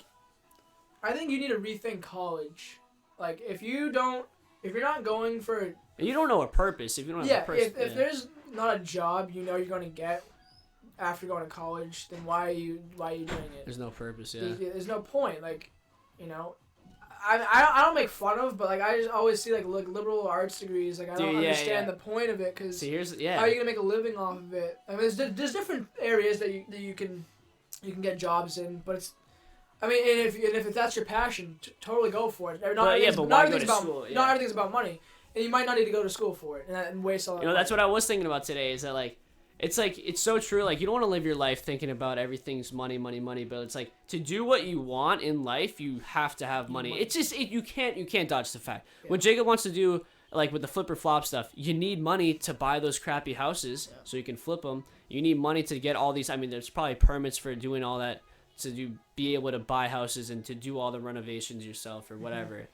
you need to rethink college. Like if you're not going for And you don't know a purpose if you don't have a purpose. if there's not a job you're going to get after going to college, then why are you doing it? There's no purpose. Yeah. There's no point. Like, I don't make fun of, but like I just always see like liberal arts degrees. Like I don't understand the point of it because See, how are you gonna make a living off of it? I mean, there's different areas that you can get jobs in, but it's. I mean, and if that's your passion, totally go for it. Not everything's about money, and you might not need to go to school for it and waste all that. That's what I was thinking about today. Is that it's so true. Like you don't want to live your life thinking about everything's money, but it's like to do what you want in life, you have to have money. It's just you can't dodge the fact. Yeah. What Jacob wants to do, like with the flip or flop stuff, you need money to buy those crappy houses so you can flip them. You need money to get all these. I mean, there's probably permits for doing all that to be able to buy houses and to do all the renovations yourself or whatever. Yep.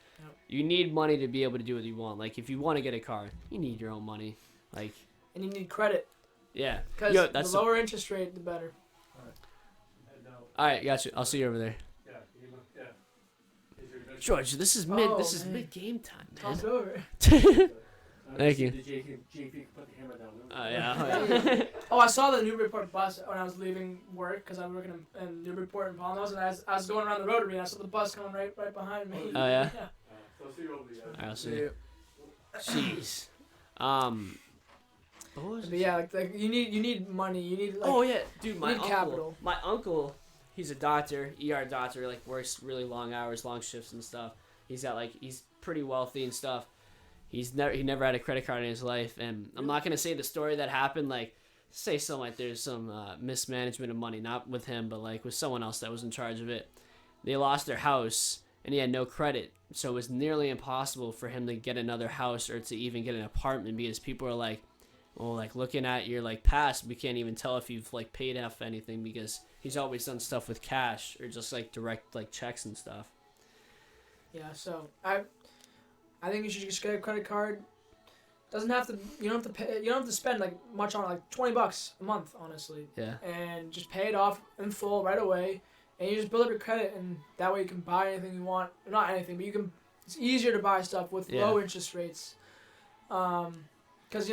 You need money to be able to do what you want. Like if you want to get a car, you need your own money. Like and you need credit. Yeah. Because the lower interest rate, the better. All right, got you. I'll see you over there. Yeah. George, this is mid game time, man. Toss it over. Thank you. JP put the hammer down. Yeah. Oh, I saw the Newburyport bus when I was leaving work because I'm working in Newburyport and Palmos, and I was going around the rotary and I saw the bus coming right behind me. Oh yeah. So I'll see you over there. All right, I'll see you. Jeez. But yeah, like you need money. You need like. Oh yeah, dude. My uncle. Capital. My uncle, he's a doctor, ER doctor. Like works really long hours, long shifts and stuff. He's pretty wealthy and stuff. He never had a credit card in his life, and I'm not gonna say the story that happened. Like say something like there's some mismanagement of money, not with him, but like with someone else that was in charge of it. They lost their house, and he had no credit, so it was nearly impossible for him to get another house or to even get an apartment because people are like. Well, like looking at your like past, we can't even tell if you've like paid off anything because he's always done stuff with cash or just like direct like checks and stuff. Yeah, so I think you should just get a credit card. You don't have to spend like much on it, like $20 a month, honestly. Yeah. And just pay it off in full right away, and you just build up your credit, and that way you can buy anything you want. Not anything, but you can. It's easier to buy stuff with low interest rates. Because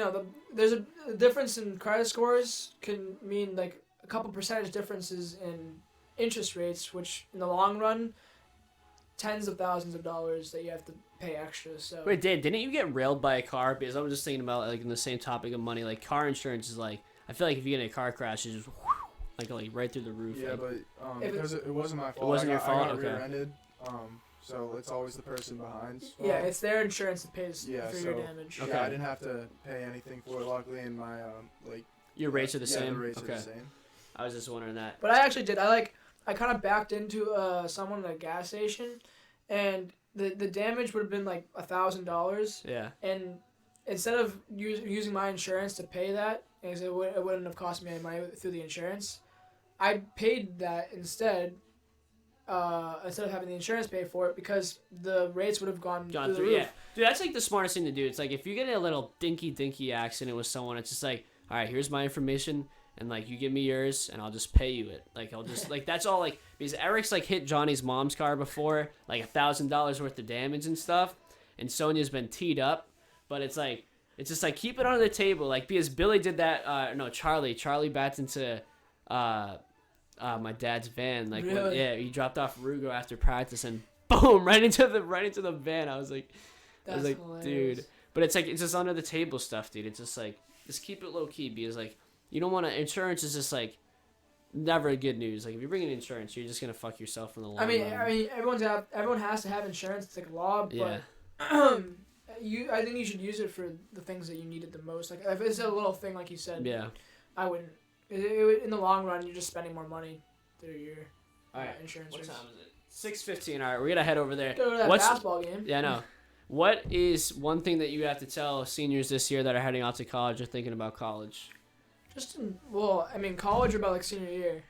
there's a difference in credit scores can mean like a couple percentage differences in interest rates, which in the long run, tens of thousands of dollars that you have to pay extra. So wait, Dan, didn't you get railed by a car? Because I was just thinking about like in the same topic of money, like car insurance is like I feel like if you get in a car crash, it's just like right through the roof. Yeah, like, but because it wasn't my fault. It wasn't your fault. I got Okay. rear-ended. So it's always the person behind's fault. yeah, it's their insurance that pays for so, your damage. Okay. Yeah, I didn't have to pay anything for it. Luckily, and my your rates are the same. The rates okay. are the same. I was just wondering that. But I actually did. I kind of backed into someone at a gas station, and the damage would have been like $1,000. Yeah. And instead of using my insurance to pay that, because it wouldn't have cost me any money through the insurance, I paid that instead of having the insurance pay for it, because the rates would have gone through the roof. Yeah. Dude, that's like the smartest thing to do. It's like if you get in a little dinky accident with someone, it's just like, all right, here's my information, and like you give me yours, and I'll just pay you it. Like I'll just like that's all. Like because Eric's like hit Johnny's mom's car before, like $1,000 worth of damage and stuff, and Sonia's been teed up, but it's just like keep it under the table, like because Billy did that. No, Charlie bats into my dad's van. Like really? he dropped off Rugo after practice and boom right into the van. I was like, Hilarious. dude. But it's like it's just under the table stuff, dude. It's just like just keep it low key because like you don't want to. Insurance is just like never good news. Like if you're bringing insurance, you're just gonna fuck yourself in the long run. I mean, everyone has to have insurance. It's like law, but Yeah. I think you should use it for the things that you need it the most. Like if it's a little thing, like you said, Yeah. I wouldn't. In the long run, you're just spending more money through your insurance. What time is it? 6:15. All right, we're gonna head over there. Go to that basketball game. Yeah, I know. What is one thing that you have to tell seniors this year that are heading out to college or thinking about college? College or about like senior year.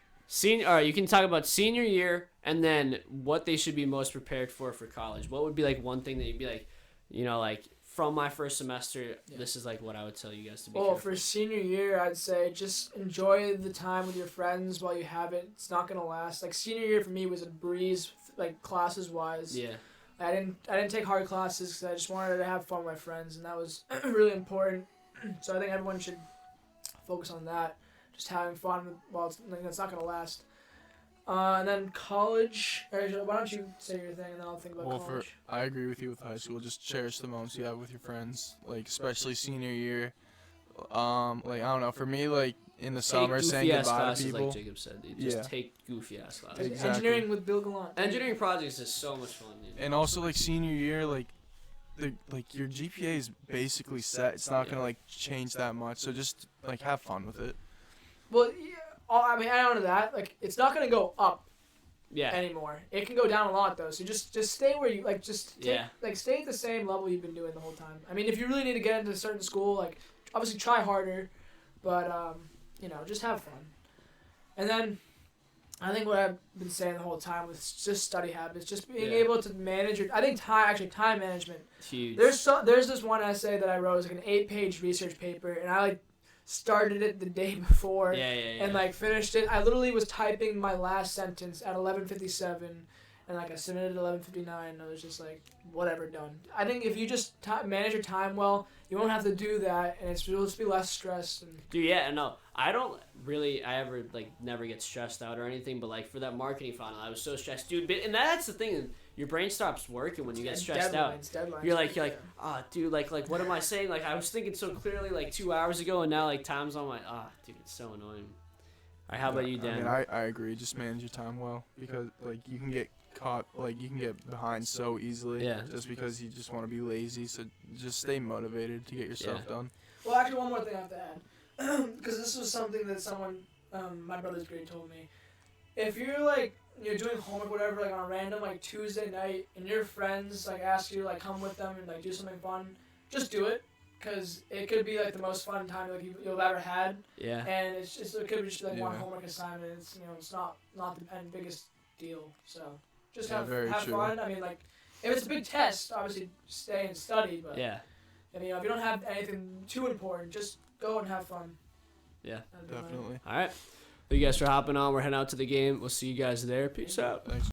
All right, you can talk about senior year and then what they should be most prepared for college. What would be like one thing that you'd be like, like from my first semester, this is like what I would tell you guys to be. Well, for senior year, I'd say just enjoy the time with your friends while you have it. It's not gonna last. Like senior year for me was a breeze, like classes wise. Yeah. I didn't take hard classes because I just wanted to have fun with my friends, and that was really important. So I think everyone should focus on that, just having fun while it's not gonna last. And then college. Why don't you say your thing and then I'll think about college. I agree with you with high school. Just cherish the moments you have with your friends, like especially senior year. I don't know. For me, like in the summer, saying goodbye classes, to people. like Jacob said, dude. Just take goofy ass classes. Exactly. Engineering with Bill Gallant. Engineering projects is so much fun, dude. And also like senior year, like your GPA is basically set. It's not gonna like change that much. So just like have fun with it. Well, yeah, I don't know that. Like, it's not gonna go up Yeah. anymore. It can go down a lot though. So just stay where you like. Yeah. Stay at the same level you've been doing the whole time. I mean, if you really need to get into a certain school, like obviously try harder, but just have fun. And then I think what I've been saying the whole time was just study habits, just being able to manage your. I think time management. Huge. There's this one essay that I wrote. It was like an 8-page research paper, and I started it the day before and finished it. I literally was typing my last sentence at 11:57, and I submitted at 11:59. And I was just like, whatever, done. I think if you just manage your time well, you won't have to do that, and you'll just be less stressed. And Dude, no, I ever never get stressed out or anything, but for that marketing final, I was so stressed, dude. And that's the thing, your brain stops working when you get stressed out. You're like, dude, what am I saying? I was thinking so clearly 2 hours ago, and now time's on my, dude, it's so annoying. All right, how about you, Dan? I agree. Just manage your time well, because you can get caught, you can get behind so easily. Yeah. Just because you just want to be lazy. So just stay motivated to get your stuff done. Well, actually, one more thing I have to add, because this was something that someone, my brother's grade told me. If you're you're doing homework, whatever, on a random Tuesday night, and your friends ask you to come with them and do something fun, just do it, because it could be the most fun time you've ever had. Yeah. And it could be just one homework assignment. It's not the biggest deal. So just have fun. I mean, if it's a big test, obviously stay and study. But yeah. And, if you don't have anything too important, just go and have fun. Yeah. Definitely. All right. you guys for hopping on. We're heading out to the game. We'll see you guys there. Peace out.